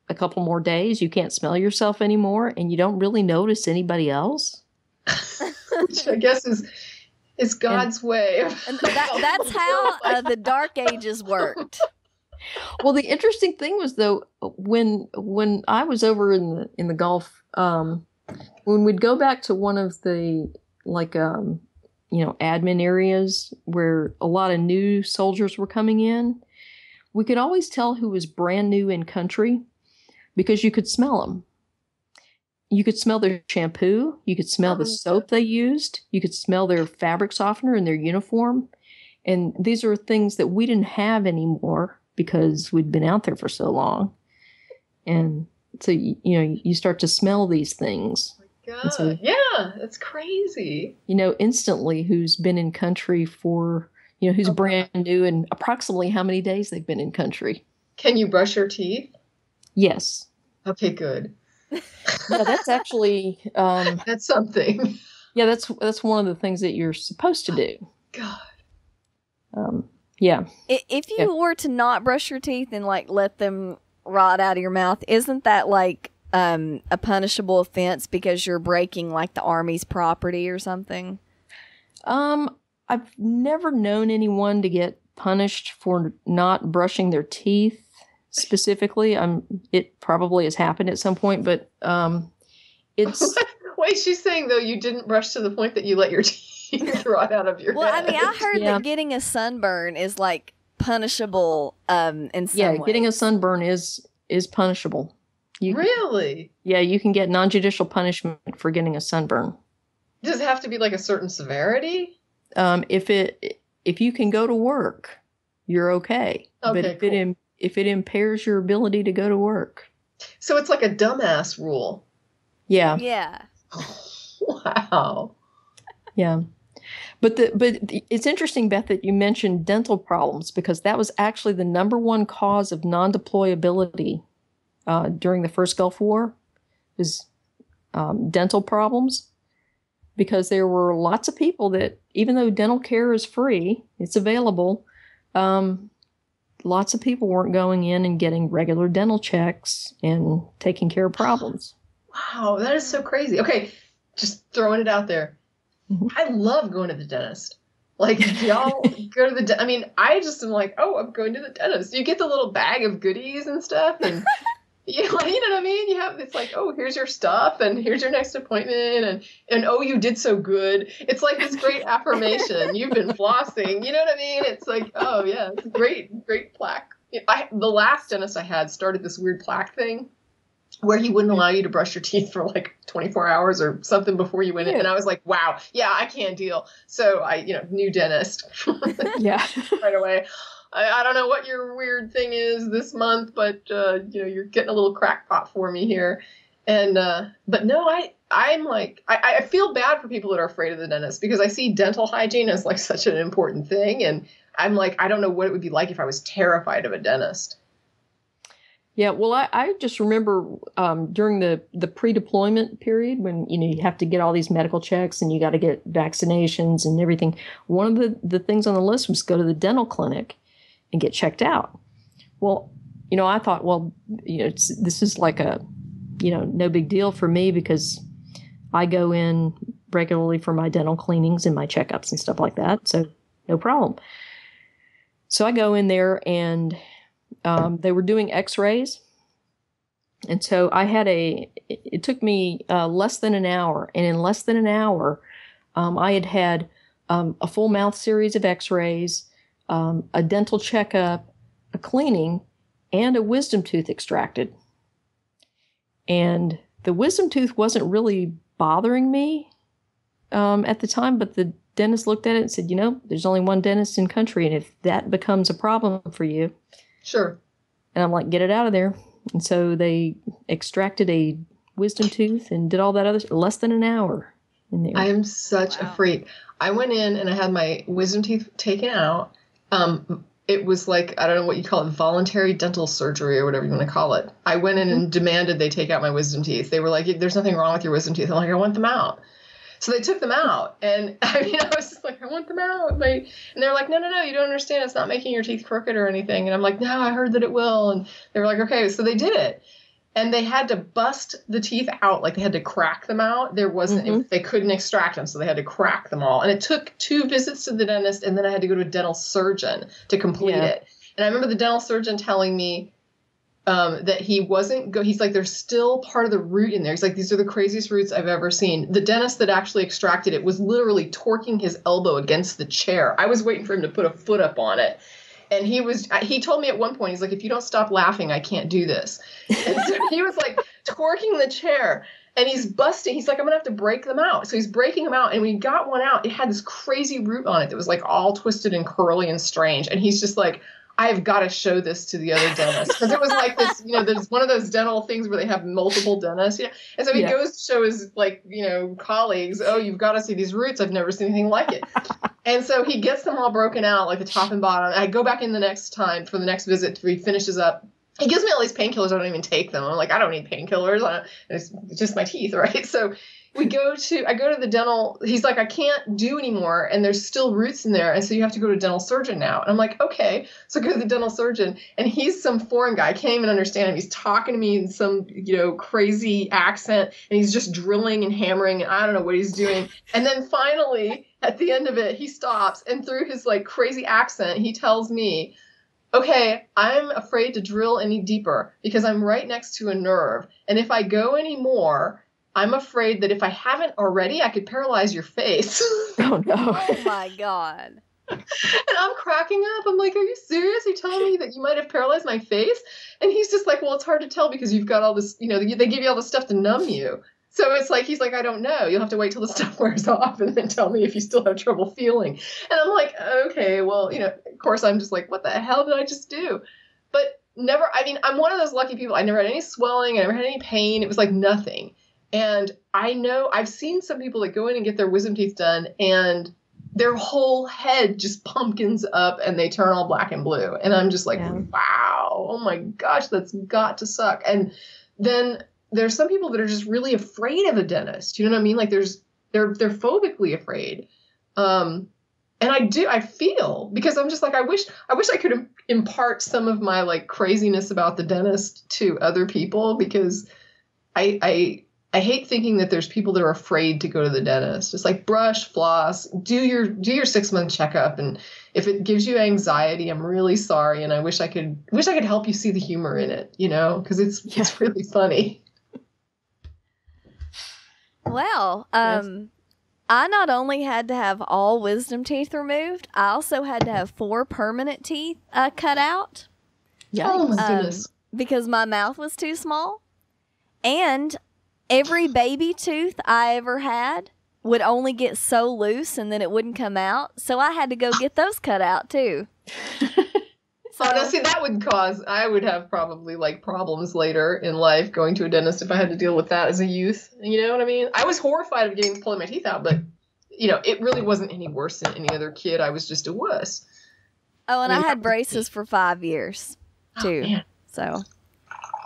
a couple more days, you can't smell yourself anymore. And you don't really notice anybody else.
Which I guess is God's way.
And that's how the Dark Ages worked.
Well, the interesting thing was though, when I was over in the Gulf, when we'd go back to one of the admin areas where a lot of new soldiers were coming in, we could always tell who was brand new in country because you could smell them. You could smell their shampoo. You could smell the soap they used. You could smell their fabric softener in their uniform. And these are things that we didn't have because we'd been out there for so long. And so, you start to smell these things.
Oh my God. So, yeah, that's crazy.
Instantly who's been in country for, who's brand new and approximately how many days they've been in country.
Can you brush your teeth?
Yes.
Okay, good.
Yeah, that's actually...
that's something.
Yeah, that's one of the things that you're supposed to do.
God.
Yeah.
If you were to not brush your teeth and let them rot out of your mouth, isn't that a punishable offense because you're breaking the Army's property or something?
I've never known anyone to get punished for not brushing their teeth specifically. It probably has happened at some point, but it's...
Wait, she's saying though you didn't brush to the point that you let your teeth rot out of your head.
Well, I mean, I heard that getting a sunburn is punishable in some way.
Getting a sunburn is punishable.
Really?
Yeah, you can get non-judicial punishment for getting a sunburn.
Does it have to be a certain severity?
If you can go to work, you're okay.
Okay,
but
cool.
if it impairs your ability to go to work.
So it's like a dumbass rule.
Yeah.
Yeah.
Wow.
Yeah. But it's interesting, Beth, that you mentioned dental problems because that was actually the number one cause of non-deployability during the first Gulf War is dental problems, because there were lots of people that, even though dental care is free, it's available, lots of people weren't going in and getting regular dental checks and taking care of problems.
Wow, that is so crazy. Okay, just throwing it out there.
Mm-hmm.
I love going to the dentist. Y'all go to the I mean, I just am like, oh, I'm going to the dentist. You get the little bag of goodies and stuff, and you know what I mean? You have, it's like, oh, here's your stuff, and here's your next appointment, and oh, you did so good. It's like this great affirmation. You've been flossing. You know what I mean? It's like, oh yeah, it's a great plaque. The last dentist I had started this weird plaque thing where he wouldn't allow you to brush your teeth for 24 hours or something before you went in. And I was like, wow, yeah, I can't deal. So I, new dentist.
Yeah.
Right away. I don't know what your weird thing is this month, but, you're getting a little crackpot for me here. And, but no, I'm like, I feel bad for people that are afraid of the dentist because I see dental hygiene as such an important thing. And I'm like, I don't know what it would be like if I was terrified of a dentist.
Yeah, well, I just remember during the pre-deployment period when, you have to get all these medical checks and you got to get vaccinations and everything. One of the things on the list was go to the dental clinic and get checked out. Well, I thought, well, this is no big deal for me because I go in regularly for my dental cleanings and my checkups and stuff like that. So no problem. So I go in there and they were doing x-rays. And so it took me less than an hour. And in less than an hour, I had a full mouth series of x-rays, a dental checkup, a cleaning, and a wisdom tooth extracted. And the wisdom tooth wasn't really bothering me at the time, but the dentist looked at it and said, there's only one dentist in the country, and if that becomes a problem for you.
Sure.
And I'm like, get it out of there. And so they extracted a wisdom tooth and did all that other less than an hour in there.
I am such a freak. I went in and I had my wisdom teeth taken out. It was like, I don't know what you call it, voluntary dental surgery or whatever you want to call it. I went in and demanded they take out my wisdom teeth. They were like, there's nothing wrong with your wisdom teeth. I'm like, I want them out. So they took them out. And I was just like, I want them out. And they're like, no, you don't understand. It's not making your teeth crooked or anything. And I'm like, no, I heard that it will. And they were like, okay. So they did it. And they had to bust the teeth out. Like they had to crack them out. There wasn't, they couldn't extract them. So they had to crack them all. And it took 2 visits to the dentist. And then I had to go to a dental surgeon to complete it. And I remember the dental surgeon telling me that he wasn't he's like, there's still part of the root in there. He's like, these are the craziest roots I've ever seen. The dentist that actually extracted it was literally torquing his elbow against the chair. I was waiting for him to put a foot up on it. And he told me at one point, he's like, if you don't stop laughing, I can't do this. And so he was like torquing the chair and he's busting. He's like, I'm going to have to break them out. So he's breaking them out. And when he got one out, it had this crazy root on it that was like all twisted and curly and strange. And he's just like, I've got to show this to the other dentist. Because it was like this, there's one of those dental things where they have multiple dentists. And so he goes to show his colleagues, oh, you've got to see these roots. I've never seen anything like it. And so he gets them all broken out, like the top and bottom. I go back in the next time for the next visit he finishes up. He gives me all these painkillers. I don't even take them. I'm like, I don't need painkillers. It's just my teeth, right? So I go to the dental. He's like, I can't do anymore. And there's still roots in there. And so you have to go to a dental surgeon now. And I'm like, okay. So I go to the dental surgeon and he's some foreign guy. I can't even understand him. He's talking to me in some, crazy accent and he's just drilling and hammering. And I don't know what he's doing. And then finally at the end of it, he stops and through his crazy accent, he tells me, okay, I'm afraid to drill any deeper because I'm right next to a nerve. And if I go any more, I'm afraid that if I haven't already, I could paralyze your face.
Oh, no.
Oh, my God.
And I'm cracking up. I'm like, are you serious? Are you telling me that you might have paralyzed my face? And he's just like, well, it's hard to tell because you've got all this, they give you all this stuff to numb you. So it's like, he's like, I don't know. You'll have to wait till the stuff wears off and then tell me if you still have trouble feeling. And I'm like, okay, well, of course, I'm just like, what the hell did I just do? But never, I'm one of those lucky people. I never had any swelling. I never had any pain. It was like nothing. And I know I've seen some people that go in and get their wisdom teeth done and their whole head just pumpkins up and they turn all black and blue. And I'm just like, wow, oh my gosh, that's got to suck. And then there's some people that are just really afraid of a dentist. You know what I mean? Like they're phobically afraid. And I feel because I'm just like, I wish I could impart some of my craziness about the dentist to other people because I hate thinking that there's people that are afraid to go to the dentist. It's like brush, floss, do your 6-month checkup. And if it gives you anxiety, I'm really sorry. And I wish I could help you see the humor in it, because it's really funny.
Well, I not only had to have all wisdom teeth removed, I also had to have 4 permanent teeth cut out.
Yeah.
Oh my goodness.
Because my mouth was too small. And every baby tooth I ever had would only get so loose and then it wouldn't come out. So I had to go get those cut out too.
No, see, I would have probably problems later in life going to a dentist if I had to deal with that as a youth. You know what I mean? I was horrified of pulling my teeth out, but it really wasn't any worse than any other kid. I was just a wuss.
Oh, and I had braces for 5 years too.
Oh,
so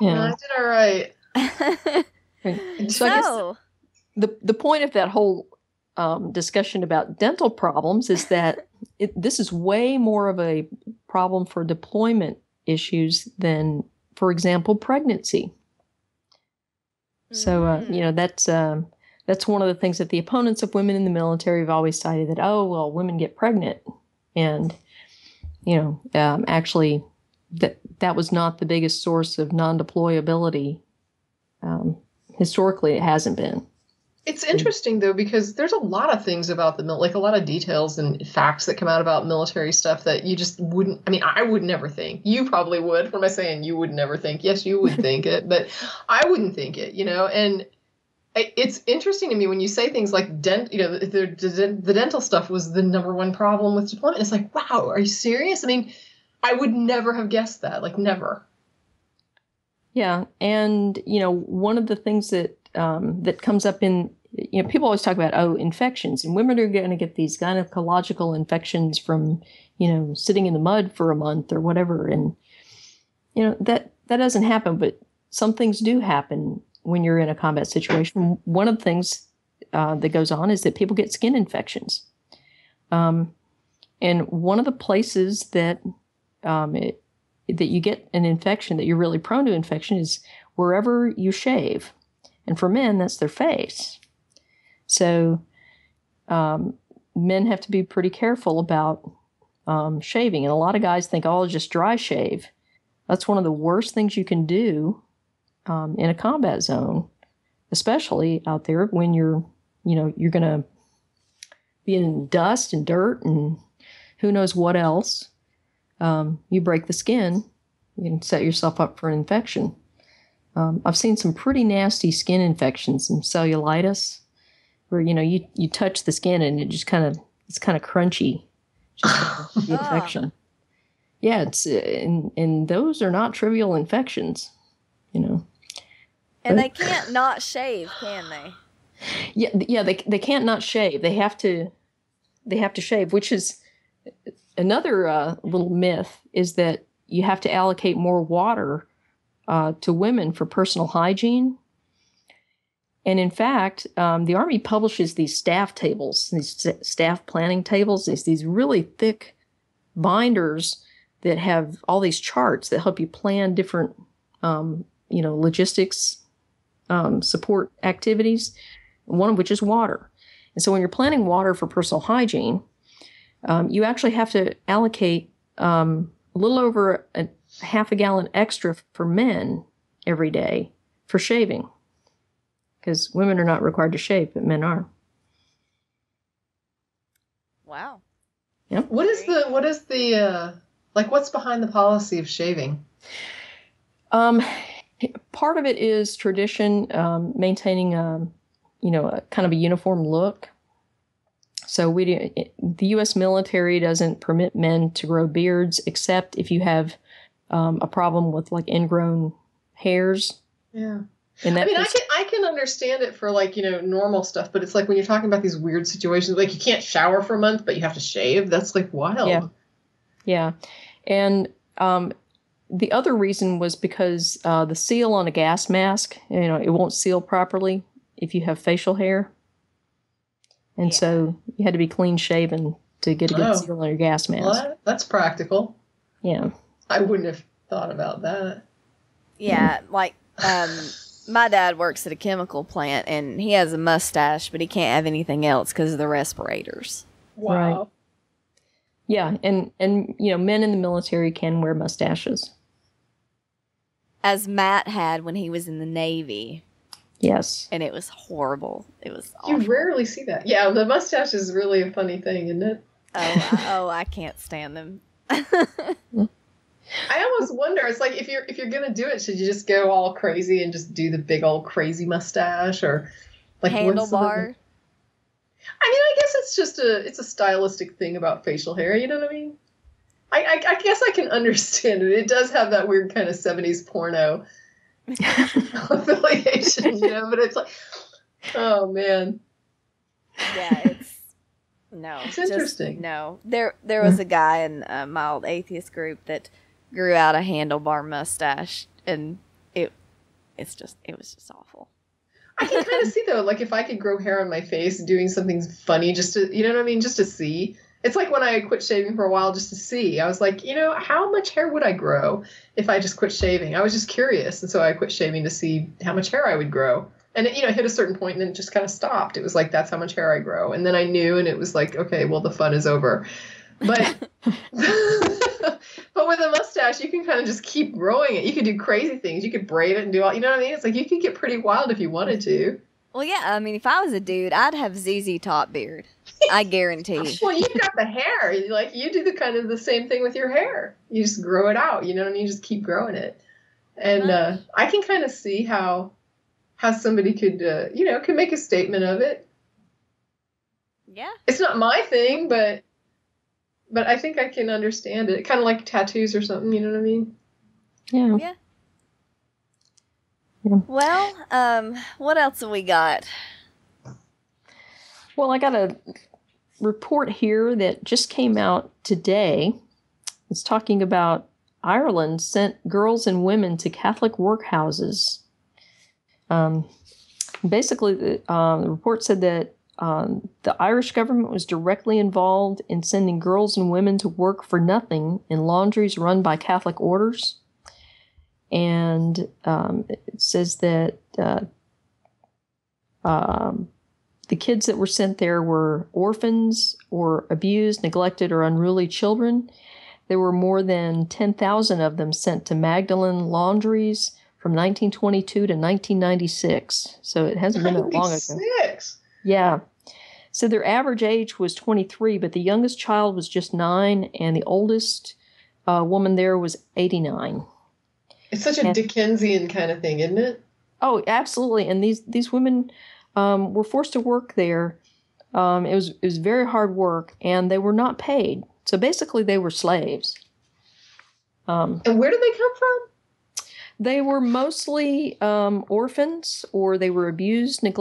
yeah, I did all right.
So I guess the point of that whole discussion about dental problems is that this is way more of a problem for deployment issues than, for example, pregnancy. So, that's that's one of the things that the opponents of women in the military have always cited, that, oh, well, women get pregnant. And, actually, that was not the biggest source of non-deployability. Historically, it hasn't been.
It's interesting, though, because there's a lot of things about like a lot of details and facts that come out about military stuff that you just wouldn't, I mean, I would never think. You probably would. What am I saying? You would never think. Yes, you would think it, but I wouldn't think it, and it's interesting to me when you say things like, the dental stuff was the number one problem with deployment. It's like, wow, are you serious? I mean, I would never have guessed that, like never.
Yeah. And, one of the things that comes up in, people always talk about, infections, and women are going to get these gynecological infections from, sitting in the mud for a month or whatever. And, that doesn't happen, but some things do happen when you're in a combat situation. One of the things that goes on is that people get skin infections. And one of the places that that you get an infection, that you're really prone to infection, is wherever you shave. And for men, that's their face. So men have to be pretty careful about shaving. And a lot of guys think, oh, I'll just dry shave. That's one of the worst things you can do in a combat zone, especially out there when you're going to be in dust and dirt and who knows what else. You break the skin, you can set yourself up for an infection. I've seen some pretty nasty skin infections, some cellulitis, where, you touch the skin and it's kind of crunchy, just the infection. Yeah, and those are not trivial infections,
And they can't not shave, can they?
Yeah, they can't not shave. They have to shave, which is another little myth, is that you have to allocate more water to women for personal hygiene. And in fact, the Army publishes these staff tables, these staff planning tables, these really thick binders that have all these charts that help you plan different, logistics support activities, one of which is water. And so when you're planning water for personal hygiene, you actually have to allocate a little over a half a gallon extra for men every day for shaving, because women are not required to shave, but men are.
Wow.
Yep.
What's behind the policy of shaving?
Part of it is tradition, maintaining a kind of a uniform look. So the U.S. military doesn't permit men to grow beards, except if you have a problem with like ingrown hairs.
Yeah. I can understand it for normal stuff, but it's like when you're talking about these weird situations, like you can't shower for a month, but you have to shave. That's like wild.
Yeah. And the other reason was because the seal on a gas mask, it won't seal properly if you have facial hair. And so you had to be clean shaven to get a good seal on your gas mask.
Well, that's practical.
Yeah.
I wouldn't have thought about that.
Yeah, my dad works at a chemical plant, and he has a mustache, but he can't have anything else because of the respirators.
Wow.
Right. Yeah, and men in the military can wear mustaches.
As Matt had when he was in the Navy.
Yes.
And it was horrible. It was awful.
You rarely see that. Yeah, the mustache is really a funny thing, isn't it?
I can't stand them.
I almost wonder, it's like if you're gonna do it, should you just go all crazy and just do the big old crazy mustache, or like
handlebar?
I mean, I guess it's a stylistic thing about facial hair, you know what I mean? I guess I can understand it. It does have that weird kind of 70s porno affiliation, but it's like, oh man.
Yeah,
it's interesting.
No. There was a guy in my old atheist group that grew out a handlebar mustache, and it was just awful.
I can kind of see though, like if I could grow hair on my face doing something funny just to, you know what I mean? Just to see. It's like when I quit shaving for a while just to see. I was like, how much hair would I grow if I just quit shaving? I was just curious. And so I quit shaving to see how much hair I would grow. And it, it hit a certain point and then it just kind of stopped. It was like, that's how much hair I grow. And then I knew, and it was like, okay, well, the fun is over. But but with a mustache, you can kind of just keep growing it. You could do crazy things. You could braid it and do all, you know what I mean? It's like you could get pretty wild if you wanted to.
Well, yeah, I mean, if I was a dude, I'd have ZZ Top beard. I guarantee.
Well, you've got the hair. Like, you do the kind of the same thing with your hair. You just grow it out. You know what I mean? You just keep growing it. And I can kind of see how somebody could, could make a statement of it.
Yeah.
It's not my thing, but I think I can understand it. Kind of like tattoos or something, you know what I mean?
Yeah.
Yeah. Well, what else have we got?
Well, I got a report here that just came out today. It's talking about Ireland sent girls and women to Catholic workhouses. Basically, the report said that the Irish government was directly involved in sending girls and women to work for nothing in laundries run by Catholic orders. And it says that the kids that were sent there were orphans or abused, neglected, or unruly children. There were more than 10,000 of them sent to Magdalene laundries from 1922 to 1996. So it hasn't been that long ago.
96?
Yeah. So their average age was 23, but the youngest child was just 9, and the oldest woman there was 89.
It's such a Dickensian kind of thing, isn't it?
Oh, absolutely. And these women were forced to work there. It was very hard work, and they were not paid. So basically, they were slaves.
And where did they come from?
They were mostly orphans, or they were abused and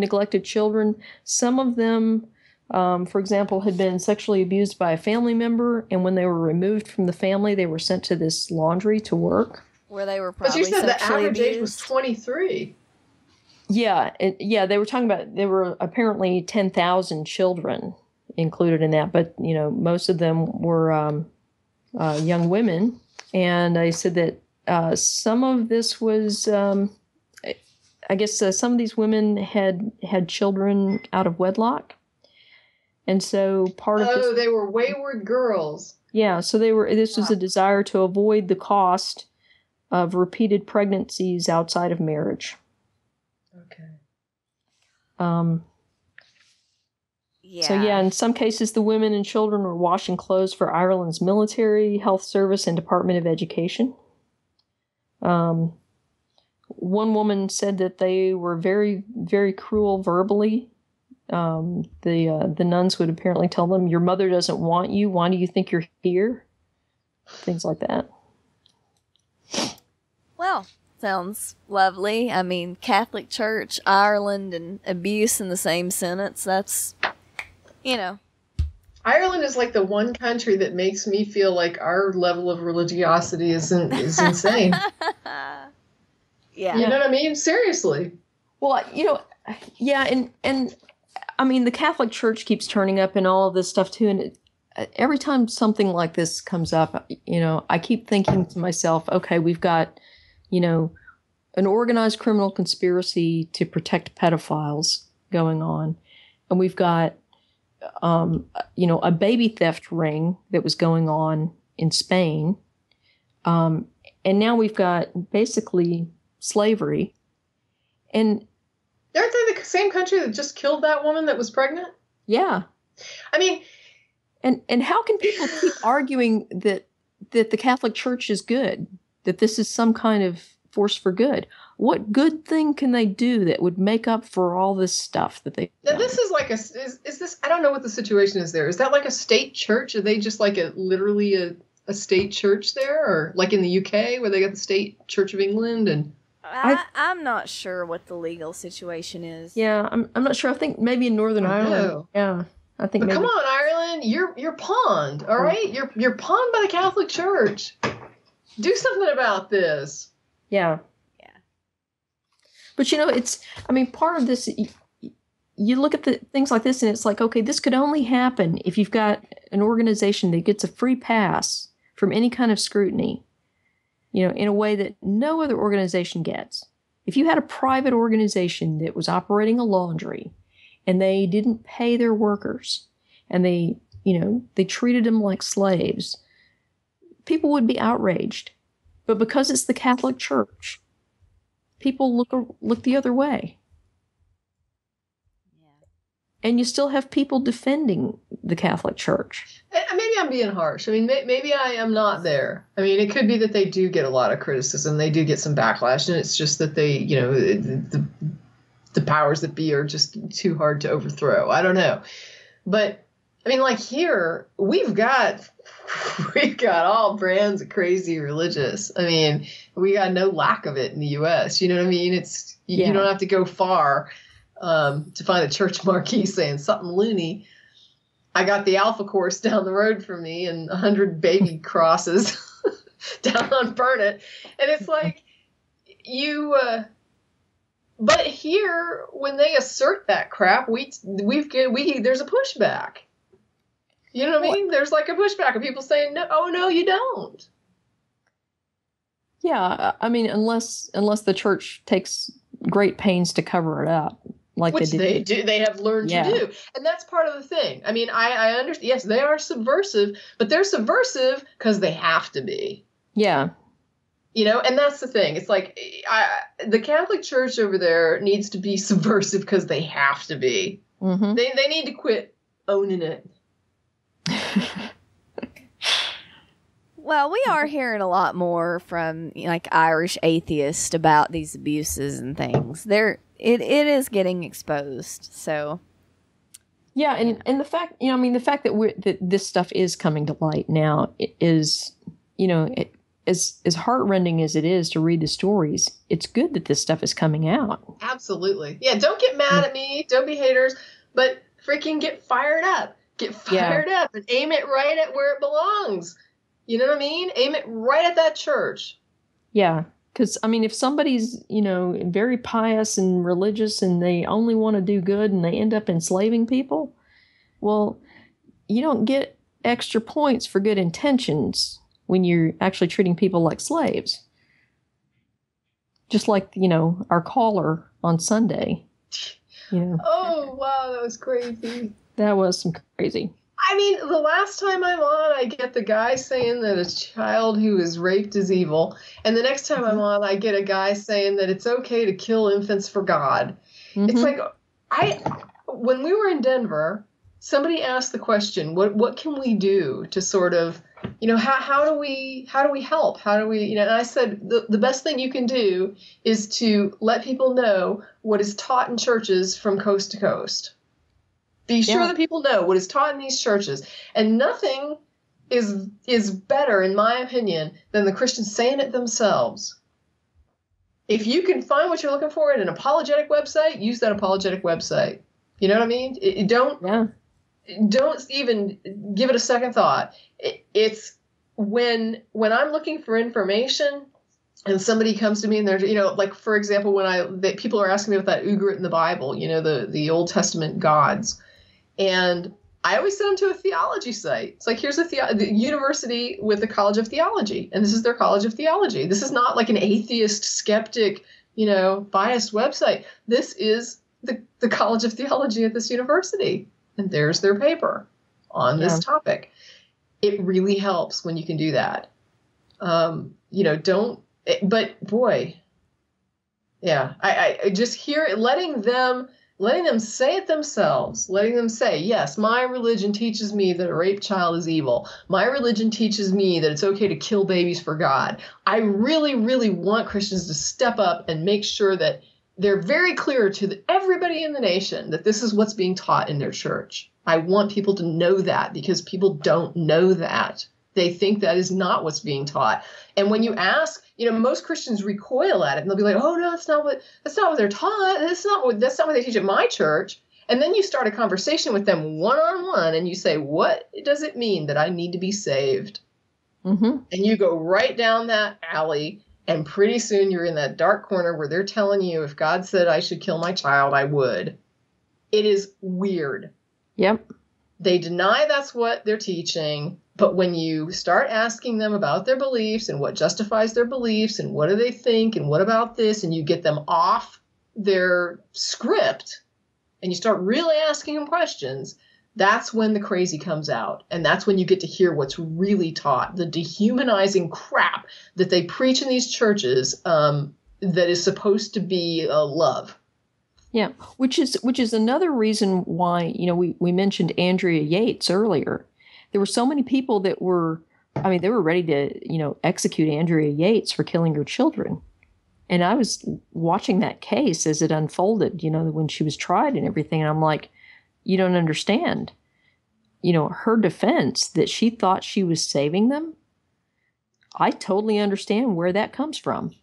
neglected children. Some of them, for example, had been sexually abused by a family member, and when they were removed from the family, they were sent to this laundry to work.
Where they were probably
But you said the
sexually
average
abused.
age was 23.
Yeah, they were talking about there were apparently 10,000 children included in that, but most of them were young women. And I said that some of this was, I guess, some of these women had children out of wedlock, and so part of this,
they were wayward girls.
Yeah, so they were. This was a desire to avoid the cost of repeated pregnancies outside of marriage.
Okay.
Yeah.
So in some cases, the women and children were washing clothes for Ireland's military, health service, and Department of Education. One woman said that they were very, very cruel verbally. The nuns would apparently tell them, "Your mother doesn't want you. Why do you think you're here?" Things like that.
Well, sounds lovely. I mean, Catholic Church, Ireland, and abuse in the same sentence. That's,
Ireland is like the one country that makes me feel like our level of religiosity is insane.
Yeah.
You know what I mean? Seriously.
Well, yeah, and I mean, the Catholic Church keeps turning up and all of this stuff too, and every time something like this comes up, I keep thinking to myself, okay, we've got, an organized criminal conspiracy to protect pedophiles going on, and we've got, a baby theft ring that was going on in Spain, and now we've got basically slavery, and
aren't they the same country that just killed that woman that was pregnant?
Yeah.
I mean,
and how can people keep arguing that the Catholic Church is good, that this is some kind of force for good? What good thing can they do that would make up for all this stuff that they?
Now, this is like is this? I don't know what the situation is there. Is that like a state church? Are they just like literally a state church there, or like in the UK where they got the state Church of England and?
I'm not sure what the legal situation is.
Yeah, I'm not sure. I think maybe in Northern Ireland. Yeah, I think.
But
maybe.
Come on, Ireland, you're pawned. All right, you're pawned by the Catholic Church. Do something about this.
Yeah.
Yeah.
But part of this. You look at the things like this, and it's like, okay, this could only happen if you've got an organization that gets a free pass from any kind of scrutiny. In a way that no other organization gets. if you had a private organization that was operating a laundry and they didn't pay their workers and they treated them like slaves, people would be outraged. But because it's the Catholic Church, people look the other way. Yeah. And you still have people defending the Catholic Church.
Maybe I'm being harsh. I mean, maybe I am not there. I mean, it could be that they do get a lot of criticism. They do get some backlash, and it's just that they, the powers that be are just too hard to overthrow. I don't know. But I mean, like here, we've got all brands of crazy religious. I mean, we got no lack of it in the U.S. You know what I mean? You don't have to go far to find a church marquee saying something loony. I got the Alpha Course down the road from me and 100 baby crosses down on Burnett, and it's like but here, when they assert that crap, there's a pushback. You know what I mean? There's like a pushback of people saying, "No, oh no, you don't."
Yeah, I mean, unless the church takes great pains to cover it up,
which they do, they have learned to do, and that's part of the thing. I mean, I understand. Yes, they are subversive, but they're subversive because they have to be.
Yeah.
And that's the thing. It's like the Catholic Church over there needs to be subversive because they have to be. Mm-hmm. They need to quit owning it.
Well, we are hearing a lot more from like Irish atheists about these abuses and things. It is getting exposed. So
yeah, and the fact the fact that this stuff is coming to light now is as heartrending as it is to read the stories, it's good that this stuff is coming out.
Absolutely. Yeah, don't get mad at me. Don't be haters, but freaking get fired up. Get fired up and aim it right at where it belongs. You know what I mean? Aim it right at that church.
Yeah, because, I mean, if somebody's, very pious and religious and they only want to do good and they end up enslaving people, well, you don't get extra points for good intentions when you're actually treating people like slaves. Just like, our caller on Sunday.
Oh, wow, that was crazy.
That was some crazy.
I mean, the last time I'm on, I get the guy saying that a child who is raped is evil. And the next time I'm on, I get a guy saying that it's okay to kill infants for God. Mm-hmm. It's like, when we were in Denver, somebody asked the question, what can we do to sort of, how do we help? How do we, and I said, the best thing you can do is to let people know what is taught in churches from coast to coast. Be sure that people know what is taught in these churches. And nothing is better, in my opinion, than the Christians saying it themselves. If you can find what you're looking for in an apologetic website, use that apologetic website. You know what I mean? Don't even give it a second thought. It's when I'm looking for information and somebody comes to me and they're, like, for example, when people are asking me about that Ugarit in the Bible, the Old Testament gods. And I always send them to a theology site. It's like, here's the university with the College of Theology, and this is their College of Theology. This is not like an atheist, skeptic, biased website. This is the College of Theology at this university, and there's their paper on this topic. It really helps when you can do that. But boy, yeah, I just hear it, letting them say it themselves, letting them say, yes, my religion teaches me that a raped child is evil. My religion teaches me that it's okay to kill babies for God. I really, really want Christians to step up and make sure that they're very clear to everybody in the nation that this is what's being taught in their church. I want people to know that, because people don't know that. They think that is not what's being taught. And when you ask, most Christians recoil at it, and they'll be like, "Oh no, that's not what they're taught. That's not what they teach at my church." And then you start a conversation with them one-on-one, and you say, "What does it mean that I need to be saved?" Mm-hmm. And you go right down that alley, and pretty soon you're in that dark corner where they're telling you, if God said I should kill my child, I would. It is weird.
Yep.
They deny that's what they're teaching. But when you start asking them about their beliefs and what justifies their beliefs and what do they think and what about this, and you get them off their script and you start really asking them questions, that's when the crazy comes out. And that's when you get to hear what's really taught, the dehumanizing crap that they preach in these churches, that is supposed to be love.
Yeah, which is another reason why, we mentioned Andrea Yates earlier. There were so many people that were ready to, execute Andrea Yates for killing her children. And I was watching that case as it unfolded, when she was tried and everything. And I'm like, you don't understand. Her defense that she thought she was saving them. I totally understand where that comes from.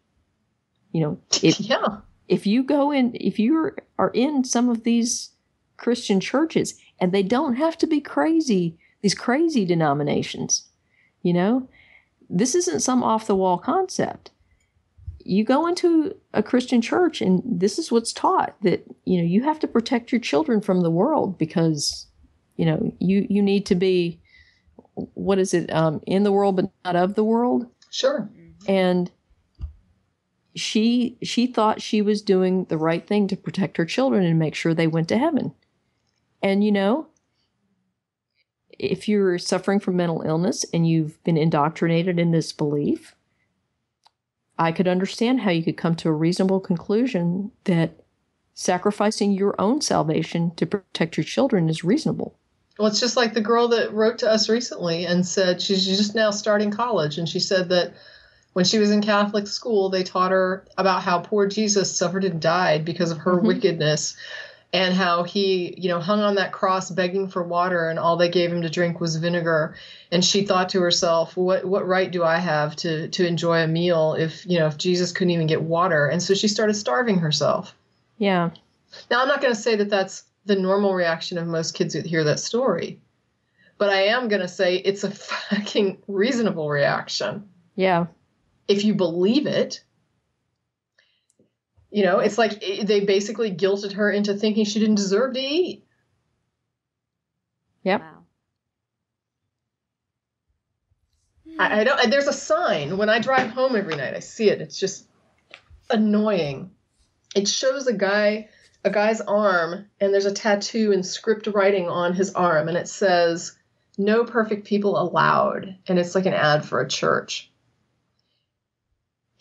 If you are in some of these Christian churches, and they don't have to be crazy, these crazy denominations, this isn't some off the wall concept. You go into a Christian church and this is what's taught, that, you have to protect your children from the world because, you need to be, what is it? In the world, but not of the world.
Sure.
And she thought she was doing the right thing to protect her children and make sure they went to heaven. And, if you're suffering from mental illness and you've been indoctrinated in this belief, I could understand how you could come to a reasonable conclusion that sacrificing your own salvation to protect your children is reasonable.
Well, it's just like the girl that wrote to us recently and said she's just now starting college. And she said that when she was in Catholic school, they taught her about how poor Jesus suffered and died because of her wickedness, and how he, hung on that cross begging for water, and all they gave him to drink was vinegar. And she thought to herself, what right do I have to enjoy a meal if Jesus couldn't even get water? And so she started starving herself.
Yeah.
Now, I'm not going to say that that's the normal reaction of most kids who hear that story, but I am going to say it's a fucking reasonable reaction.
Yeah.
If you believe it. It's like they basically guilted her into thinking she didn't deserve to eat.
Yep.
Wow.
I don't. There's a sign when I drive home every night. I see it. It's just annoying. It shows a guy's arm, and there's a tattoo in script writing on his arm, and it says, "No perfect people allowed," and it's like an ad for a church.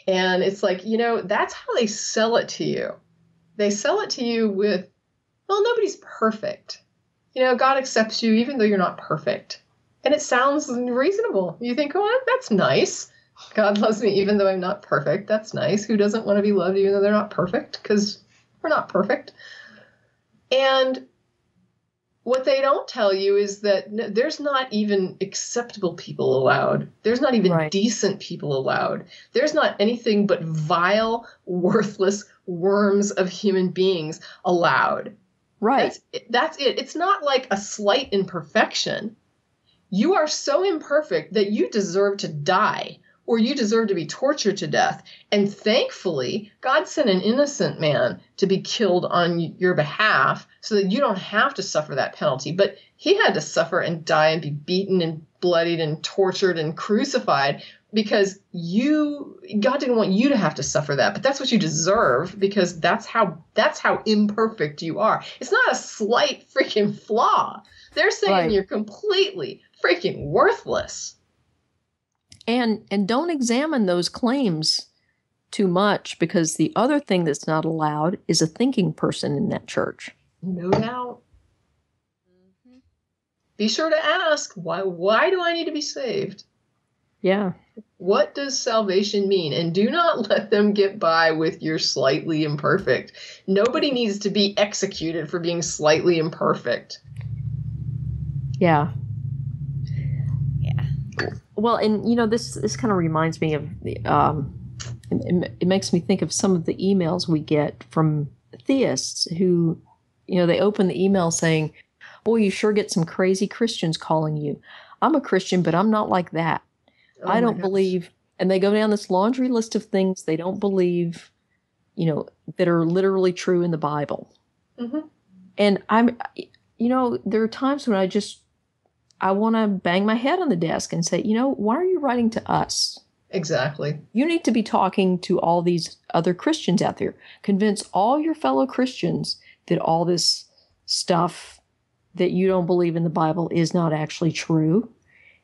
And it's like, that's how they sell it to you. They sell it to you with, well, nobody's perfect. God accepts you even though you're not perfect. And it sounds reasonable. You think, oh, that's nice. God loves me even though I'm not perfect. That's nice. Who doesn't want to be loved even though they're not perfect? Because we're not perfect. And what they don't tell you is that there's not even acceptable people allowed. There's not even decent people allowed. There's not anything but vile, worthless worms of human beings allowed.
Right.
That's it. It's not like a slight imperfection. You are so imperfect that you deserve to die, or you deserve to be tortured to death. And thankfully, God sent an innocent man to be killed on your behalf so that you don't have to suffer that penalty. But he had to suffer and die and be beaten and bloodied and tortured and crucified because God didn't want you to have to suffer that. But that's what you deserve, because that's how imperfect you are. It's not a slight freaking flaw. They're saying you're completely freaking worthless.
And don't examine those claims too much, because the other thing that's not allowed is a thinking person in that church.
No doubt. Mm-hmm. Be sure to ask, why do I need to be saved?
Yeah.
What does salvation mean? And do not let them get by with you're slightly imperfect. Nobody needs to be executed for being slightly imperfect.
Yeah. Well, and this kind of reminds me of it makes me think of some of the emails we get from theists who, they open the email saying, "Boy, you sure get some crazy Christians calling you. I'm a Christian, but I'm not like that. I don't believe," and they go down this laundry list of things they don't believe, that are literally true in the Bible. Mm-hmm. And there are times when I want to bang my head on the desk and say, why are you writing to us?
Exactly.
You need to be talking to all these other Christians out there. Convince all your fellow Christians that all this stuff that you don't believe in the Bible is not actually true.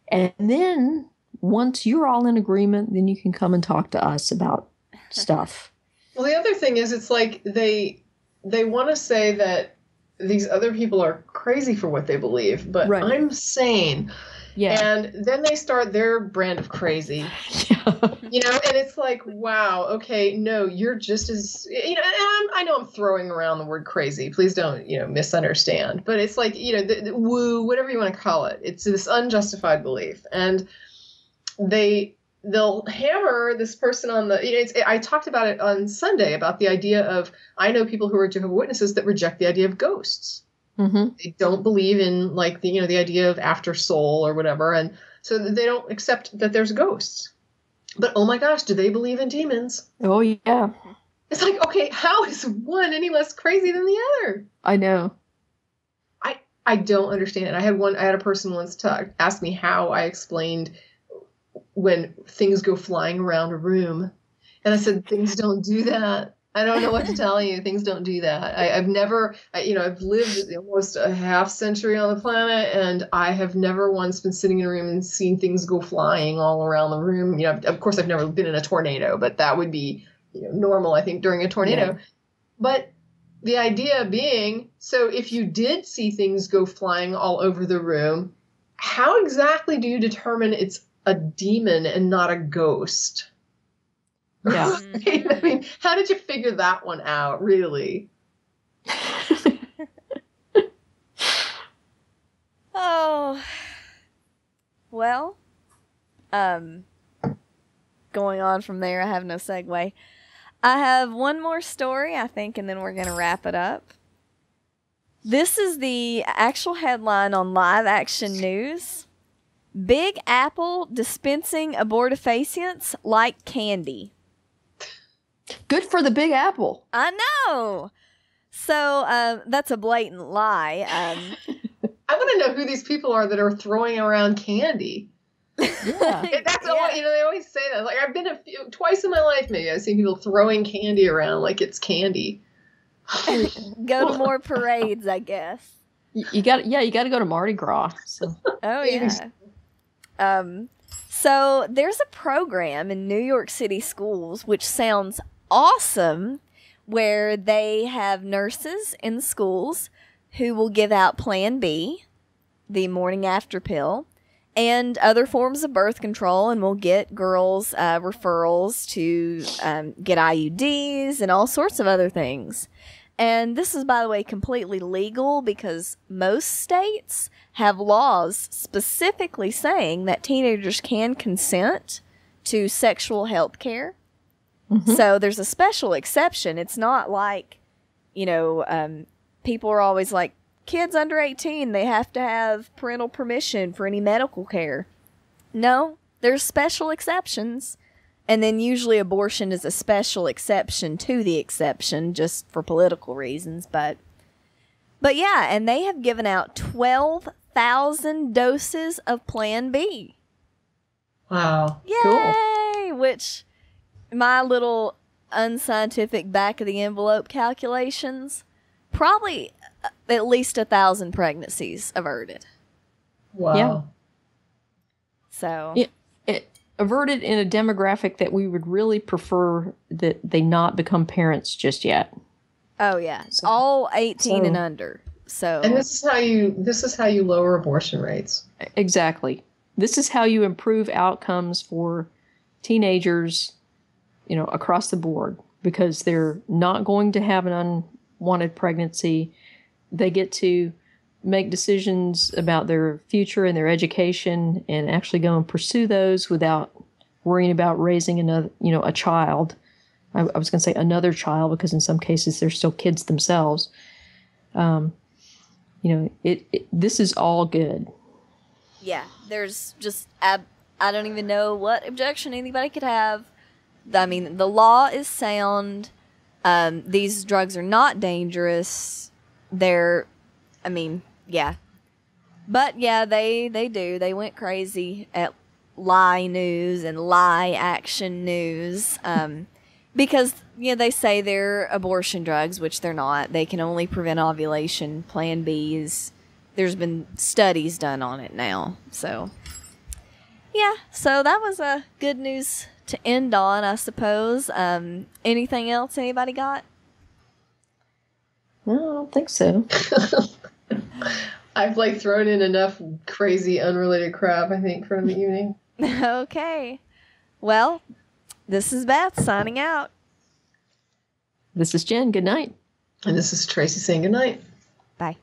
And then once you're all in agreement, then you can come and talk to us about stuff.
Well, the other thing is, it's like they want to say that these other people are crazy for what they believe, but
Right.
I'm sane.
Yeah.
And then they start their brand of crazy.
Yeah.
And it's like, wow, okay, no, you're just as, and I know I'm throwing around the word crazy. Please don't, misunderstand. But it's like, the woo, whatever you want to call it. It's this unjustified belief. And they'll hammer this person on the, I talked about it on Sunday about the idea of, I know people who are Jehovah's Witnesses that reject the idea of ghosts.
Mm-hmm.
They don't believe in like the idea of after soul or whatever, and so they don't accept that there's ghosts. But oh my gosh, do they believe in demons?
Oh yeah.
It's like, okay, how is one any less crazy than the other?
I know.
I don't understand it. I had a person once ask me how I explained when things go flying around a room, and I said things don't do that. I don't know what to tell you. Things don't do that. I've lived almost a half century on the planet, and I have never once been sitting in a room and seen things go flying all around the room. Of course, I've never been in a tornado, but that would be normal, I think, during a tornado. Yeah. But the idea being, so if you did see things go flying all over the room, how exactly do you determine it's a demon and not a ghost?
Yeah.
I mean, how did you figure that one out, really?
Oh, well, going on from there, I have no segue. I have one more story, I think, and then we're going to wrap it up. This is the actual headline on Live Action News. Big Apple dispensing abortifacients like candy.
Good for the Big Apple.
I know. So that's a blatant lie.
I want to know who these people are that are throwing around candy.
Yeah.
That's all, they always say that. Like, I've been twice in my life, maybe I've seen people throwing candy around like it's candy.
Go to more parades, I guess.
You got to go to Mardi Gras. So.
Oh yeah. So there's a program in New York City schools which sounds awesome, where they have nurses in schools who will give out Plan B, the morning after pill, and other forms of birth control, and will get girls referrals to get IUDs and all sorts of other things. And this is, by the way, completely legal because most states have laws specifically saying that teenagers can consent to sexual health care. Mm-hmm. So there's a special exception. It's not like, people are always like, kids under 18, they have to have parental permission for any medical care. No, there's special exceptions. And then usually abortion is a special exception to the exception just for political reasons. But yeah, and they have given out 12,000 doses of Plan B.
Wow.
Yay!
Cool.
Which my little unscientific back of the envelope calculations, probably at least 1,000 pregnancies averted.
Wow.
Yeah.
So
it averted in a demographic that we would really prefer that they not become parents just yet.
Oh yeah, all 18 and under. So,
and this is how you lower abortion rates.
Exactly. This is how you improve outcomes for teenagers, across the board, because they're not going to have an unwanted pregnancy. They get to make decisions about their future and their education and actually go and pursue those without worrying about raising another, a child. I was going to say another child because in some cases they're still kids themselves. This is all good.
Yeah, there's just, I don't even know what objection anybody could have. I mean, the law is sound. These drugs are not dangerous. Yeah. But yeah, they do. They went crazy at lie news and lie action news. Because, they say they're abortion drugs, which they're not. They can only prevent ovulation. Plan B is, there's been studies done on it now. So, yeah. So that was a good news to end on, I suppose. Anything else anybody got?
No, I don't think so.
I've thrown in enough crazy unrelated crap, I think, for the evening.
Okay. Well, this is Beth signing out.
This is Jen. Good night.
And this is Tracie saying good night.
Bye.